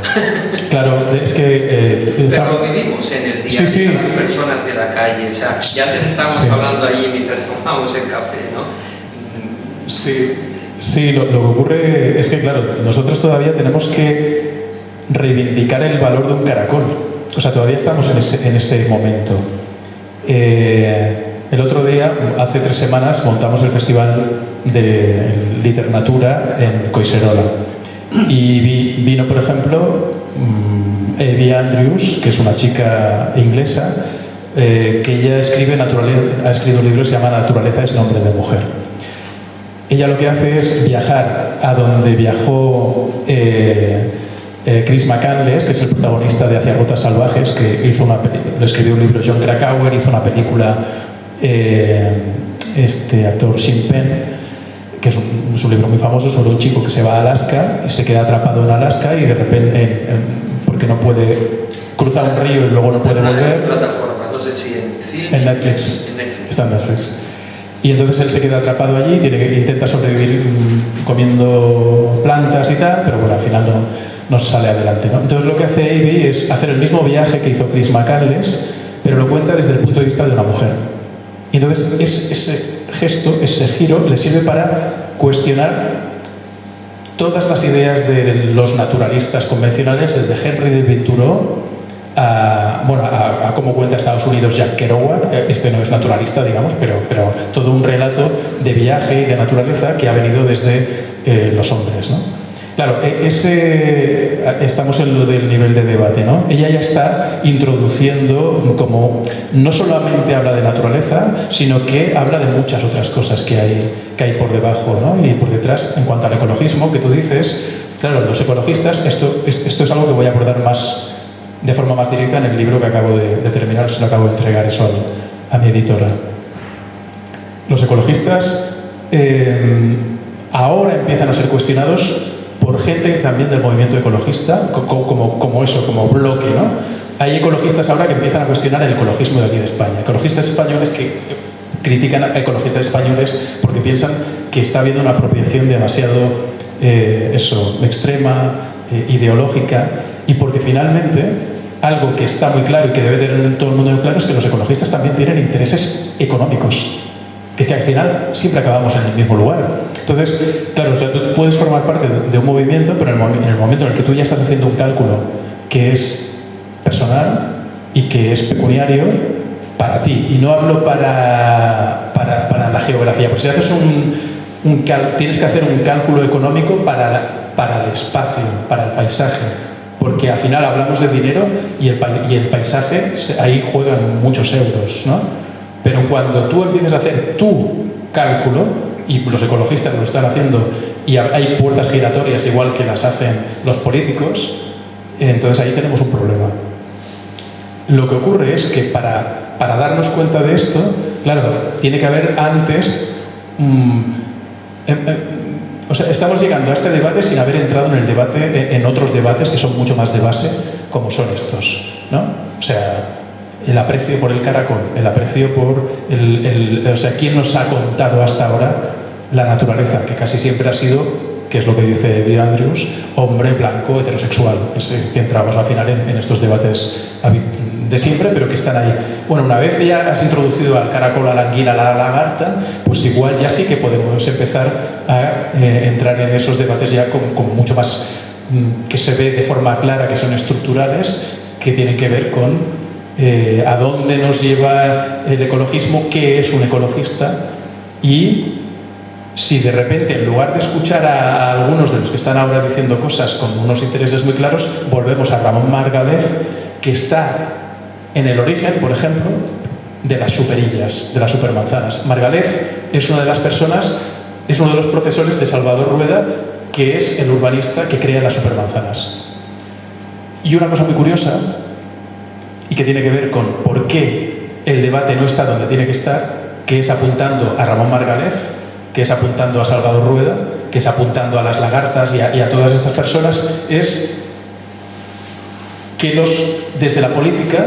Claro, es que... pero lo vivimos en el día a día, las personas de la calle. O sea, ya antes estábamos hablando allí mientras tomábamos el café, ¿no? Sí, lo que ocurre es que, claro, nosotros todavía tenemos que reivindicar el valor de un caracol. O sea, todavía estamos en ese momento. El otro día, hace 3 semanas, montamos el Festival de Literatura en Collserola. Y vino, por ejemplo, Evie Andrews, que es una chica inglesa, que ella ha escrito un libro que se llama Naturaleza es nombre de mujer. Ella lo que hace es viajar a donde viajó Chris McCandless, que es el protagonista de Hacia Rutas Salvajes, que lo escribió un libro Jon Krakauer, hizo una película este actor Sean Penn, que es un libro muy famoso sobre un chico que se va a Alaska y se queda atrapado en Alaska y de repente, porque no puede cruzar un río y luego no puede volver. En plataformas, no sé si en film. En Netflix. Está en Netflix. Y entonces él se queda atrapado allí, intenta sobrevivir comiendo plantas y tal, pero bueno, al final no sale adelante, ¿no? Entonces lo que hace Evie es hacer el mismo viaje que hizo Chris McCandless, pero lo cuenta desde el punto de vista de una mujer. Y entonces ese gesto, ese giro, le sirve para cuestionar todas las ideas de los naturalistas convencionales, desde Henry David Thoreau a cómo cuenta Estados Unidos Jack Kerouac. Este no es naturalista, digamos, pero todo un relato de viaje y de naturaleza que ha venido desde los hombres, ¿no? Claro, estamos en lo del nivel de debate, ¿no? Ella ya está introduciendo, como no solamente habla de naturaleza, sino que habla de muchas otras cosas que hay por debajo, ¿no? Y por detrás. En cuanto al ecologismo, que tú dices, claro, los ecologistas, esto es algo que voy a abordar de forma más directa en el libro que acabo de terminar, se lo acabo de entregar eso a mi editora. Los ecologistas ahora empiezan a ser cuestionados por gente también del movimiento ecologista, como bloque, ¿no? Hay ecologistas ahora que empiezan a cuestionar el ecologismo de aquí de España. Ecologistas españoles que critican a ecologistas españoles porque piensan que está habiendo una apropiación demasiado extrema, ideológica, y porque finalmente algo que está muy claro y que debe tener todo el mundo muy claro es que los ecologistas también tienen intereses económicos. que es que al final siempre acabamos en el mismo lugar. Entonces, claro, o sea, tú puedes formar parte de un movimiento, pero en el momento en el que tú ya estás haciendo un cálculo que es personal y que es pecuniario para ti, y no hablo para la geografía, porque si haces tienes que hacer un cálculo económico para el espacio, para el paisaje, porque al final hablamos de dinero y el paisaje, ahí juegan muchos euros, ¿no? Pero cuando tú empiezas a hacer tu cálculo, y los ecologistas lo están haciendo, y hay puertas giratorias igual que las hacen los políticos, entonces ahí tenemos un problema. Lo que ocurre es que para darnos cuenta de esto, claro, tiene que haber antes... o sea, estamos llegando a este debate sin haber entrado en el debate, en otros debates que son mucho más de base, como son estos, ¿no? O sea, el aprecio por el caracol, el aprecio por o sea, ¿quién nos ha contado hasta ahora la naturaleza? Que casi siempre ha sido, que es lo que dice Bill Andrews, hombre blanco heterosexual. Es que entramos al final en estos debates de siempre, pero que están ahí. Bueno, una vez ya has introducido al caracol, a la anguila, a la lagarta, pues igual ya sí que podemos empezar a entrar en esos debates ya con mucho más, que se ve de forma clara, que son estructurales, que tienen que ver con a dónde nos lleva el ecologismo, qué es un ecologista, y si de repente, en lugar de escuchar a algunos de los que están ahora diciendo cosas con unos intereses muy claros, volvemos a Ramón Margalef, que está en el origen, por ejemplo, de las superillas, de las supermanzanas. Margalef es una de las personas, es uno de los profesores de Salvador Rueda, que es el urbanista que crea las supermanzanas. Y una cosa muy curiosa, y que tiene que ver con por qué el debate no está donde tiene que estar, que es apuntando a Ramón Margalef, que es apuntando a Salvador Rueda, que es apuntando a las lagartas y a todas estas personas, es que desde la política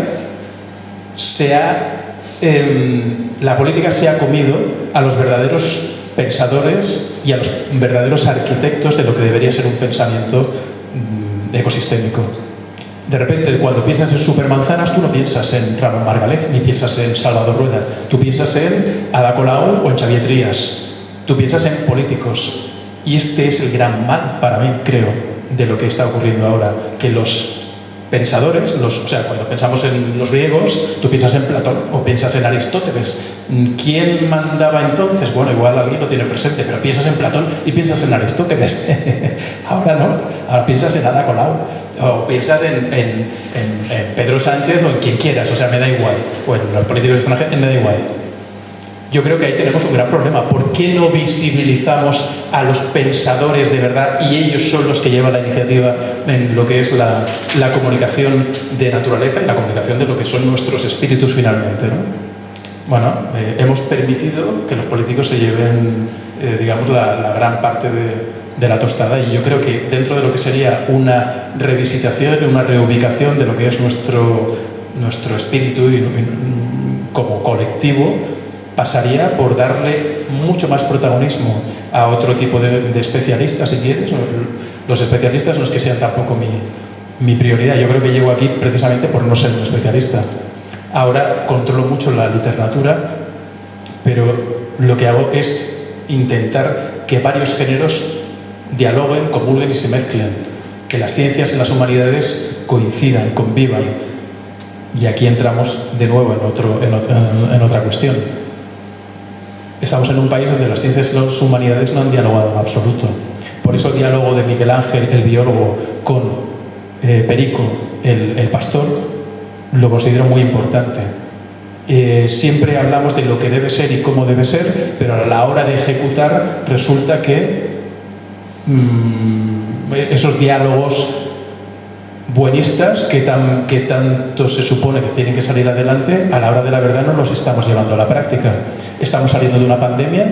la política se ha comido a los verdaderos pensadores y a los verdaderos arquitectos de lo que debería ser un pensamiento ecosistémico. De repente, cuando piensas en supermanzanas, tú no piensas en Ramón Margalef, ni piensas en Salvador Rueda. Tú piensas en Ada Colau o en Xavier Trías. Tú piensas en políticos. Y este es el gran mal, para mí, creo, de lo que está ocurriendo ahora. Que los pensadores, o sea, cuando pensamos en los griegos, tú piensas en Platón o piensas en Aristóteles. ¿Quién mandaba entonces? Bueno, igual alguien lo tiene presente, pero piensas en Platón y piensas en Aristóteles. Ahora no, ahora piensas en Ada Colau. O piensas en Pedro Sánchez o en quien quieras, o sea, me da igual. Bueno, los políticos extranjeros me da igual. Yo creo que ahí tenemos un gran problema. ¿Por qué no visibilizamos a los pensadores de verdad y ellos son los que llevan la iniciativa en lo que es la comunicación de naturaleza y la comunicación de lo que son nuestros espíritus finalmente, ¿no? Bueno, hemos permitido que los políticos se lleven, digamos, la gran parte de la tostada, y yo creo que dentro de lo que sería una revisitación, una reubicación de lo que es nuestro espíritu como colectivo, pasaría por darle mucho más protagonismo a otro tipo de especialistas, si quieres. Los especialistas no es que sean tampoco mi prioridad. Yo creo que llego aquí precisamente por no ser un especialista. Ahora controlo mucho la literatura, pero lo que hago es intentar que varios géneros dialoguen, comulguen y se mezclen, que las ciencias y las humanidades coincidan, convivan. Y aquí entramos de nuevo en otra cuestión. Estamos en un país donde las ciencias y las humanidades no han dialogado en absoluto. Por eso el diálogo de Miguel Ángel, el biólogo, con Perico, el pastor, lo considero muy importante. Siempre hablamos de lo que debe ser y cómo debe ser, pero a la hora de ejecutar resulta que esos diálogos buenistas que tanto se supone que tienen que salir adelante, a la hora de la verdad no los estamos llevando a la práctica. Estamos saliendo de una pandemia,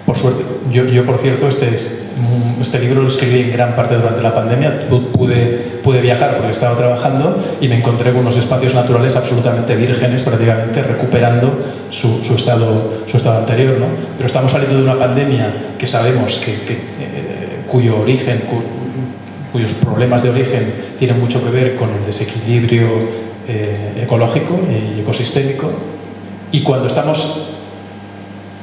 por suerte. Yo por cierto, este libro lo escribí en gran parte durante la pandemia. Pude viajar porque estaba trabajando y me encontré con unos espacios naturales absolutamente vírgenes, prácticamente recuperando su estado anterior, ¿no? Pero estamos saliendo de una pandemia que sabemos cuyo origen, cuyos problemas de origen tienen mucho que ver con el desequilibrio ecológico y ecosistémico. Y cuando estamos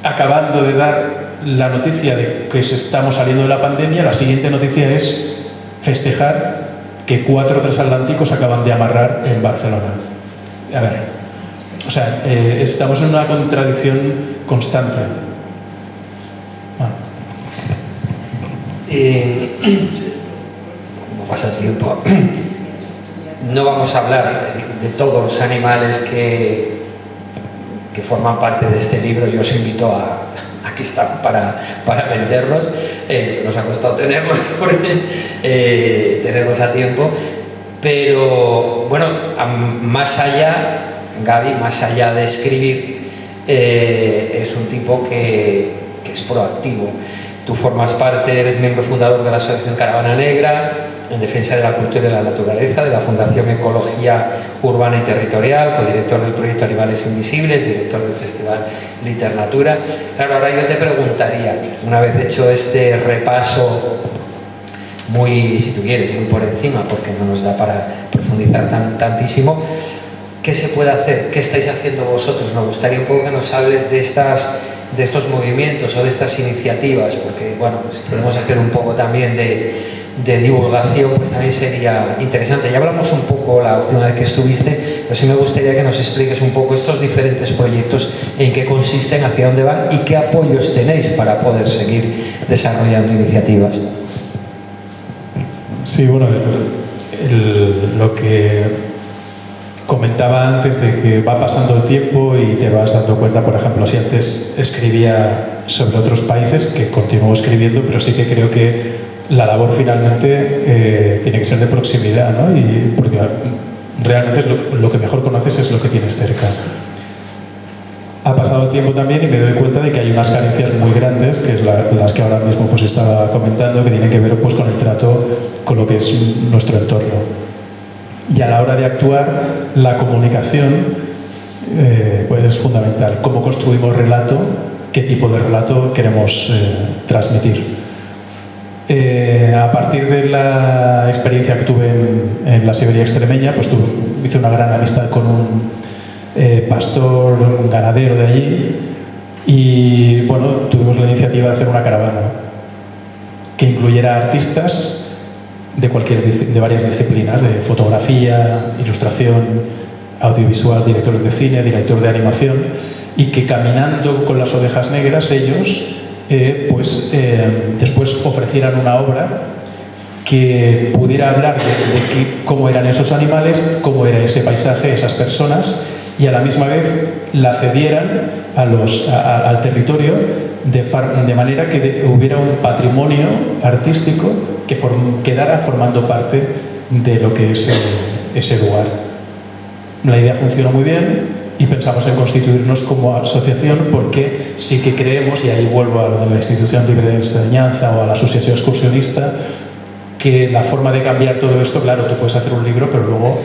acabando de dar la noticia de que estamos saliendo de la pandemia, la siguiente noticia es festejar que 4 transatlánticos acaban de amarrar en Barcelona. A ver, o sea, estamos en una contradicción constante. Bueno. Como pasa el tiempo, no vamos a hablar de todos los animales que forman parte de este libro. Yo os invito a que están para venderlos. Nos ha costado tenerlos porque tenerlos a tiempo, pero bueno, más allá, Gaby, más allá de escribir, es un tipo que es proactivo. Tú formas parte, eres miembro fundador de la Asociación Caravana Negra en defensa de la cultura y la naturaleza, de la Fundación Ecología Urbana y Territorial, codirector del proyecto Animales Invisibles, director del Festival Liternatura. Claro, ahora yo te preguntaría, una vez hecho este repaso muy, si tú quieres, muy por encima, porque no nos da para profundizar tantísimo, ¿qué se puede hacer? ¿Qué estáis haciendo vosotros? Me gustaría un poco que nos hables de estos movimientos o de estas iniciativas, porque bueno, si podemos hacer un poco también de divulgación, pues también sería interesante. Ya hablamos un poco la última vez que estuviste, pero sí me gustaría que nos expliques un poco estos diferentes proyectos, en qué consisten, hacia dónde van y qué apoyos tenéis para poder seguir desarrollando iniciativas. Sí, bueno, lo que comentaba antes de que va pasando el tiempo y te vas dando cuenta, por ejemplo, si antes escribía sobre otros países, que continúo escribiendo, pero sí que creo que la labor finalmente tiene que ser de proximidad, ¿no? Y porque realmente lo que mejor conoces es lo que tienes cerca. Ha pasado el tiempo también y me doy cuenta de que hay unas carencias muy grandes, que es las que ahora mismo pues estaba comentando, que tienen que ver pues con el trato con lo que es nuestro entorno. Y a la hora de actuar, la comunicación pues es fundamental. ¿Cómo construimos relato? ¿Qué tipo de relato queremos transmitir? A partir de la experiencia que tuve en la Siberia extremeña, pues hice una gran amistad con un pastor, un ganadero de allí, y bueno, tuvimos la iniciativa de hacer una caravana que incluyera artistas de varias disciplinas, de fotografía, ilustración, audiovisual, directores de cine, director de animación, y que caminando con las ovejas negras ellos después ofrecieran una obra que pudiera hablar de cómo eran esos animales, cómo era ese paisaje, esas personas, y a la misma vez la cedieran al territorio de manera que hubiera un patrimonio artístico que quedara formando parte de lo que es ese lugar. La idea funcionó muy bien y pensamos en constituirnos como asociación, porque sí que creemos, y ahí vuelvo a lo de la Institución Libre de Enseñanza o a la Asociación Excursionista, que la forma de cambiar todo esto, claro, tú puedes hacer un libro, pero luego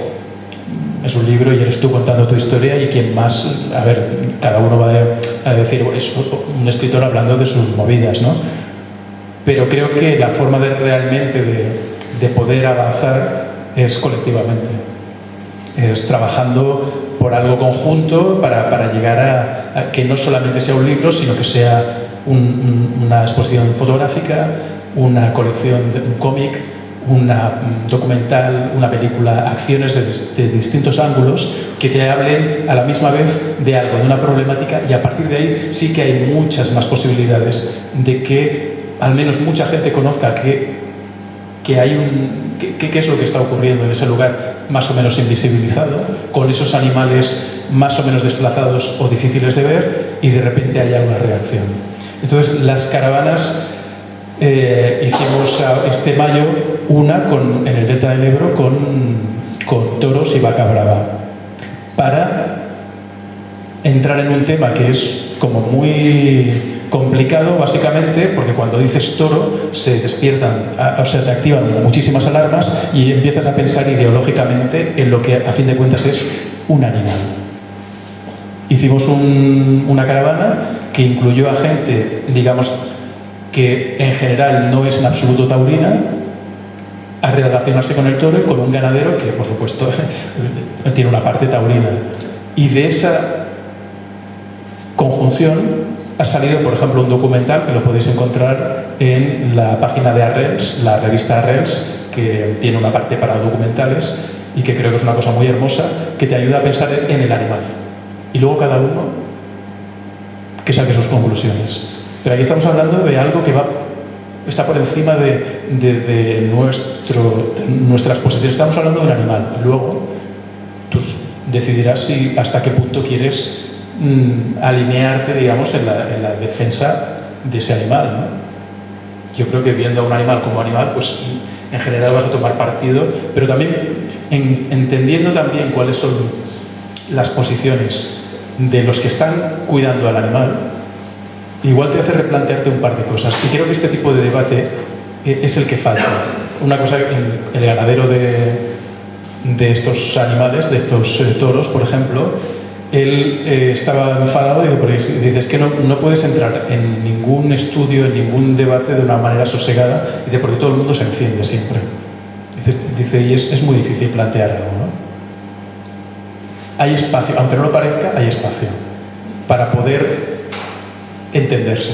es un libro y eres tú contando tu historia, y quien más, a ver, cada uno va a decir, es un escritor hablando de sus movidas, ¿no? Pero creo que la forma de realmente de poder avanzar es colectivamente, es trabajando por algo conjunto para llegar a que no solamente sea un libro, sino que sea una exposición fotográfica, una colección, un cómic, una documental, una película, acciones de distintos ángulos que te hablen a la misma vez de algo, de una problemática, y a partir de ahí sí que hay muchas más posibilidades de que al menos mucha gente conozca qué es lo que está ocurriendo en ese lugar más o menos invisibilizado, con esos animales más o menos desplazados o difíciles de ver, y de repente haya una reacción. Entonces, las caravanas hicimos este mayo una en el Delta del Ebro con toros y vaca brava, para entrar en un tema que es como muy complicado, básicamente, porque cuando dices toro se despiertan, se activan muchísimas alarmas y empiezas a pensar ideológicamente en lo que a fin de cuentas es un animal. Hicimos una caravana que incluyó a gente, digamos, que en general no es en absoluto taurina, a relacionarse con el toro, y con un ganadero que, por supuesto, tiene una parte taurina. Y de esa conjunción Ha salido, por ejemplo, un documental que lo podéis encontrar en la página de Arrels, la revista Arrels, que tiene una parte para documentales y que creo que es una cosa muy hermosa, que te ayuda a pensar en el animal. Y luego cada uno que saque sus conclusiones. Pero aquí estamos hablando de algo que está por encima de nuestras posiciones. Estamos hablando de un animal. Luego tú decidirás hasta qué punto quieres alinearte, digamos, en la defensa de ese animal, ¿no? Yo creo que viendo a un animal como animal, pues en general vas a tomar partido, pero también entendiendo también cuáles son las posiciones de los que están cuidando al animal, igual te hace replantearte un par de cosas. Y creo que este tipo de debate es el que falta. Una cosa, el ganadero de estos animales, de estos toros, por ejemplo, él estaba enfadado y dice, es que no puedes entrar en ningún estudio, en ningún debate de una manera sosegada, porque todo el mundo se enciende siempre. Dice, y es muy difícil plantear algo, ¿no? Hay espacio, aunque no lo parezca, hay espacio para poder entenderse.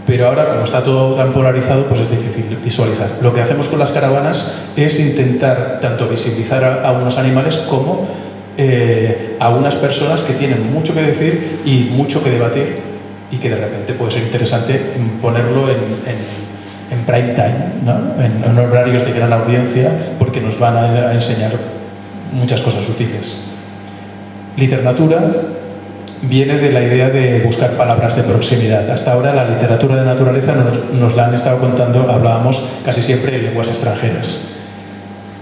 Pero ahora, como está todo tan polarizado, pues es difícil visualizar. Lo que hacemos con las caravanas es intentar tanto visibilizar a unos animales como a unas personas que tienen mucho que decir y mucho que debatir, y que de repente puede ser interesante ponerlo en prime time, ¿no? en horarios de gran audiencia, porque nos van a enseñar muchas cosas útiles. Literatura viene de la idea de buscar palabras de proximidad. Hasta ahora la literatura de naturaleza nos la han estado contando, hablábamos casi siempre en lenguas extranjeras.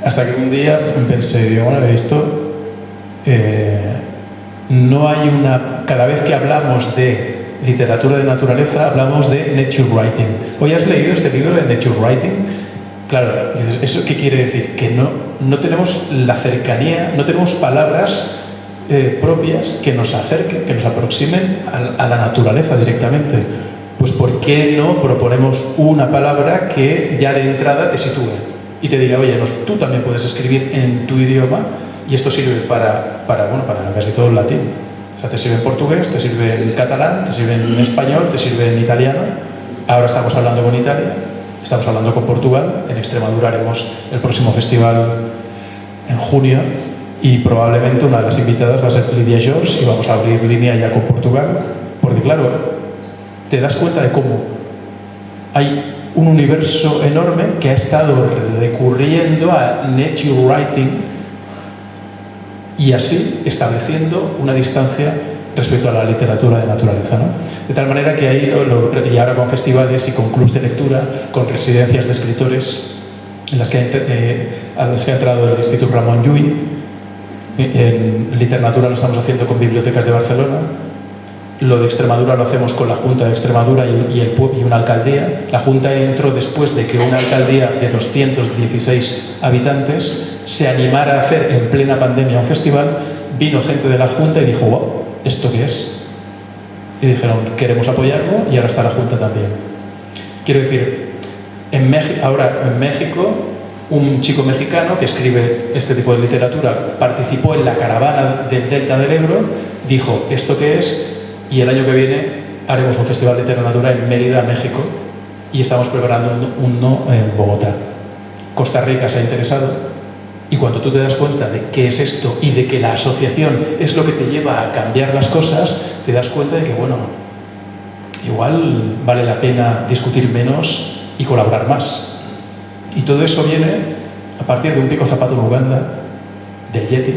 Hasta que un día pensé, bueno, esto no hay cada vez que hablamos de literatura de naturaleza, hablamos de nature writing. ¿Hoy has leído este libro de nature writing? Claro, dices, ¿eso qué quiere decir? Que no tenemos la cercanía, no tenemos palabras propias que nos acerquen, que nos aproximen a la naturaleza directamente. Pues ¿por qué no proponemos una palabra que ya de entrada te sitúe y te diga, oye, tú también puedes escribir en tu idioma? Y esto sirve para casi todo el latín. O sea, te sirve en portugués, te sirve en catalán, te sirve en español, te sirve en italiano. Ahora estamos hablando con Italia, estamos hablando con Portugal. En Extremadura haremos el próximo festival en junio y probablemente una de las invitadas va a ser Lidia George y vamos a abrir línea ya con Portugal. Porque claro, te das cuenta de cómo hay un universo enorme que ha estado recurriendo a nature writing y así estableciendo una distancia respecto a la literatura de naturaleza, ¿no? De tal manera que ahí, y ahora con festivales y con clubs de lectura, con residencias de escritores a las que ha entrado el Instituto Ramon Llull. En literatura lo estamos haciendo con bibliotecas de Barcelona. Lo de Extremadura lo hacemos con la Junta de Extremadura y una alcaldía. La Junta entró después de que una alcaldía de 216 habitantes se animara a hacer en plena pandemia un festival. Vino gente de la Junta y dijo, wow, ¿esto qué es? Y dijeron, queremos apoyarlo, y ahora está la Junta también. Quiero decir, ahora en México, un chico mexicano que escribe este tipo de literatura participó en la caravana del Delta del Ebro, dijo, ¿esto qué es? Y el año que viene haremos un festival de literatura en Mérida, México, y estamos preparando uno en Bogotá. Costa Rica se ha interesado, y cuando tú te das cuenta de qué es esto y de que la asociación es lo que te lleva a cambiar las cosas, te das cuenta de que, bueno, igual vale la pena discutir menos y colaborar más. Y todo eso viene a partir de un pico zapato en Uganda, del Yeti,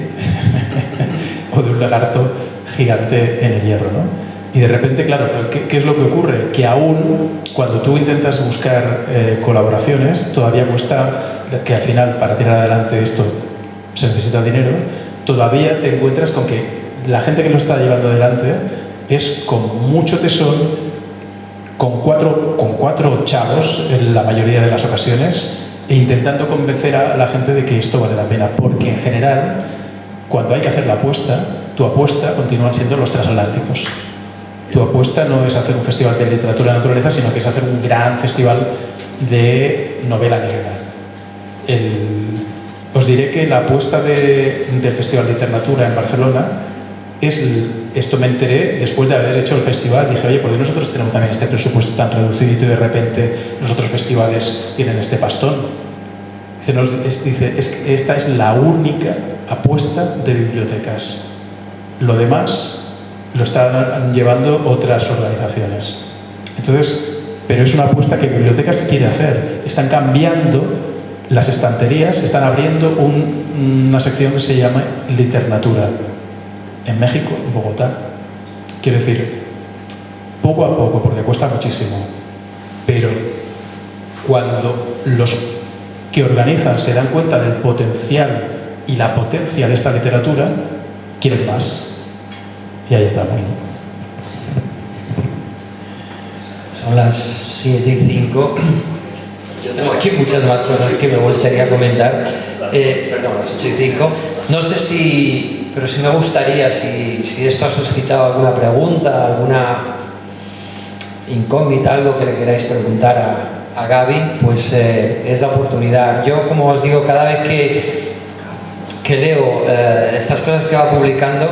o de un lagarto gigante en el hierro, ¿no? Y de repente, claro, ¿qué es lo que ocurre? Que aún cuando tú intentas buscar colaboraciones, todavía cuesta, que al final para tirar adelante esto se necesita dinero, todavía te encuentras con que la gente que lo está llevando adelante es con mucho tesón, con cuatro chavos en la mayoría de las ocasiones, e intentando convencer a la gente de que esto vale la pena, porque en general, cuando hay que hacer la apuesta, tu apuesta continúan siendo los transatlánticos. Tu apuesta no es hacer un festival de literatura de naturaleza, sino que es hacer un gran festival de novela negra. Os diré que la apuesta del Festival de Literatura en Barcelona Esto me enteré después de haber hecho el festival. Dije, oye, ¿por qué nosotros tenemos también este presupuesto tan reducido y de repente los otros festivales tienen este pastón? Dice, esta es la única apuesta de bibliotecas. Lo demás lo están llevando otras organizaciones. Entonces, pero es una apuesta que Bibliotecas quiere hacer. Están cambiando las estanterías, están abriendo una sección que se llama Literatura en México, en Bogotá. Quiero decir, poco a poco, porque cuesta muchísimo, pero cuando los que organizan se dan cuenta del potencial y la potencia de esta literatura, quieren más. Y ahí estamos. Son las 7:05. Yo tengo aquí muchas más cosas que me gustaría comentar. Perdón, las 8:05. No sé si, pero sí me gustaría, si esto ha suscitado alguna pregunta, alguna incógnita, algo que le queráis preguntar a Gaby, pues es la oportunidad. Yo, como os digo, cada vez que leo estas cosas que va publicando,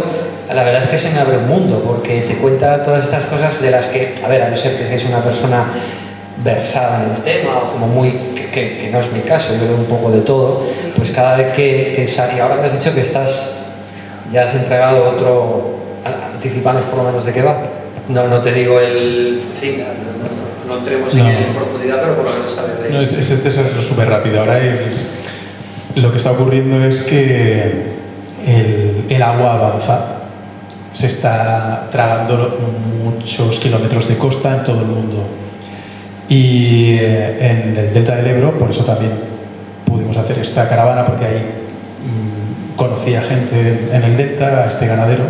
la verdad es que se me abre un mundo, porque te cuenta todas estas cosas de las que, a ver, a no ser que seáis una persona versada en el tema, o como muy, que no es mi caso, yo leo un poco de todo, pues cada vez que y ahora me has dicho que ya has entregado otro, anticipanos por lo menos de qué va. No te digo el fin, no entremos en profundidad, pero por lo menos saber de... No, este es súper rápido. Ahora lo que está ocurriendo es que el agua avanza. Se está tragando muchos kilómetros de costa en todo el mundo. Y en el delta del Ebro, por eso también pudimos hacer esta caravana, porque ahí conocía gente en el delta, a este ganadero.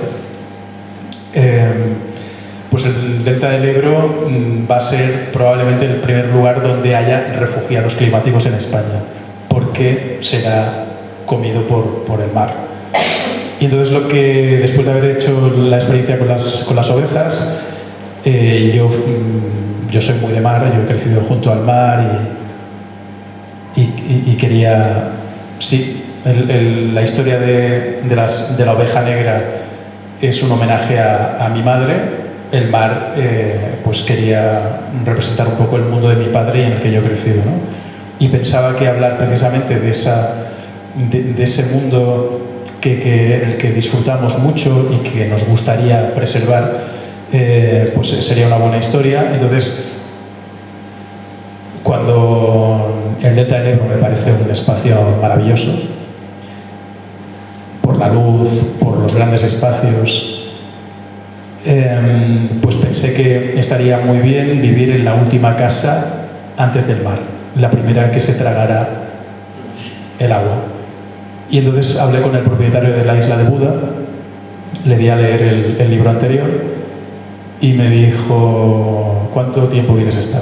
Pues el delta del Ebro va a ser probablemente el primer lugar donde haya refugiados climáticos en España, porque será comido por el mar. Y entonces después de haber hecho la experiencia con las ovejas, yo soy muy de mar, yo he crecido junto al mar y quería, sí, la historia de la oveja negra es un homenaje a mi madre. El mar, pues quería representar un poco el mundo de mi padre y en el que yo he crecido, ¿no? Y pensaba que hablar precisamente de ese mundo el que disfrutamos mucho y que nos gustaría preservar, pues sería una buena historia. Entonces, cuando el delta del Ebro me parece un espacio maravilloso, por la luz, por los grandes espacios, pues pensé que estaría muy bien vivir en la última casa antes del mar, la primera que se tragara el agua. Y entonces hablé con el propietario de la isla de Buda, le di a leer el libro anterior y me dijo, ¿cuánto tiempo quieres estar?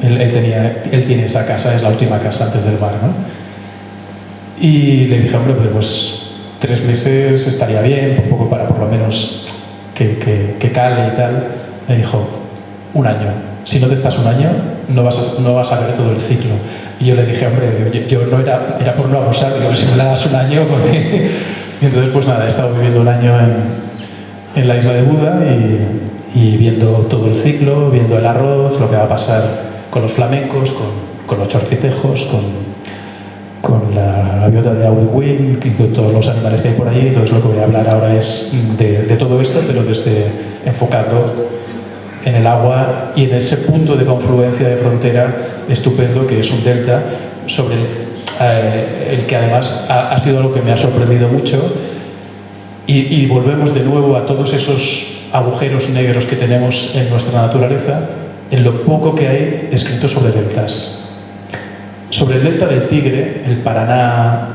Él tiene esa casa, es la última casa antes del mar, ¿no? Y le dije, hombre, pues 3 meses estaría bien, un poco para por lo menos que cale y tal. Me dijo, 1 año. Si no te estás 1 año, no vas a ver todo el ciclo. Y yo le dije, hombre, yo no era por no abusar, digo, si me la das 1 año, porque... Y entonces, pues nada, he estado viviendo 1 año en la isla de Buda y viendo todo el ciclo, viendo el arroz, lo que va a pasar con los flamencos, con los chorcitejos, con la gaviota de Awiwin, con todos los animales que hay por allí. Entonces lo que voy a hablar ahora es de todo esto, pero enfocado en el agua y en ese punto de confluencia de frontera estupendo que es un delta, sobre el que además ha sido algo que me ha sorprendido mucho. Y volvemos de nuevo a todos esos agujeros negros que tenemos en nuestra naturaleza, en lo poco que hay escrito sobre deltas. Sobre el delta del Tigre, el Paraná,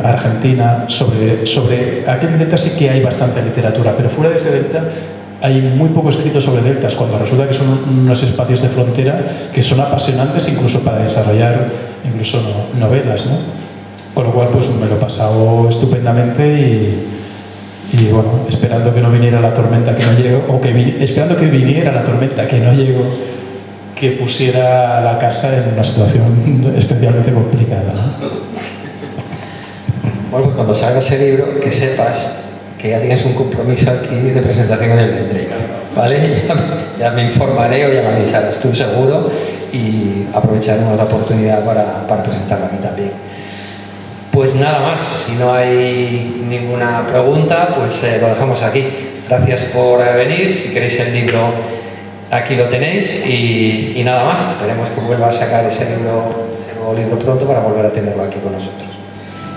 Argentina, sobre aquel delta sí que hay bastante literatura, pero fuera de ese delta hay muy poco escrito sobre deltas, cuando resulta que son unos espacios de frontera que son apasionantes incluso para desarrollar incluso novelas, ¿no? Con lo cual pues me lo he pasado estupendamente y bueno, esperando que no viniera la tormenta que no llegó, o esperando que viniera la tormenta que no llegó, que pusiera la casa en una situación especialmente complicada, ¿no? Bueno, pues cuando salga ese libro, que sepas que ya tienes un compromiso aquí de presentación en el Vendrell, ¿vale? Ya me informaré o ya me avisarás, estoy seguro, y aprovecharemos la oportunidad para presentarlo aquí también. Pues nada más, si no hay ninguna pregunta, pues lo dejamos aquí. Gracias por venir, si queréis el libro aquí lo tenéis y nada más, esperemos que vuelva a sacar ese nuevo libro pronto para volver a tenerlo aquí con nosotros.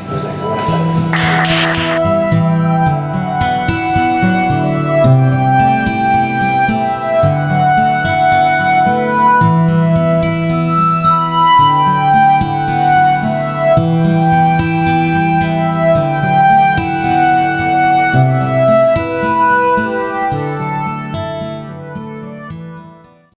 Pues venga, buenas tardes.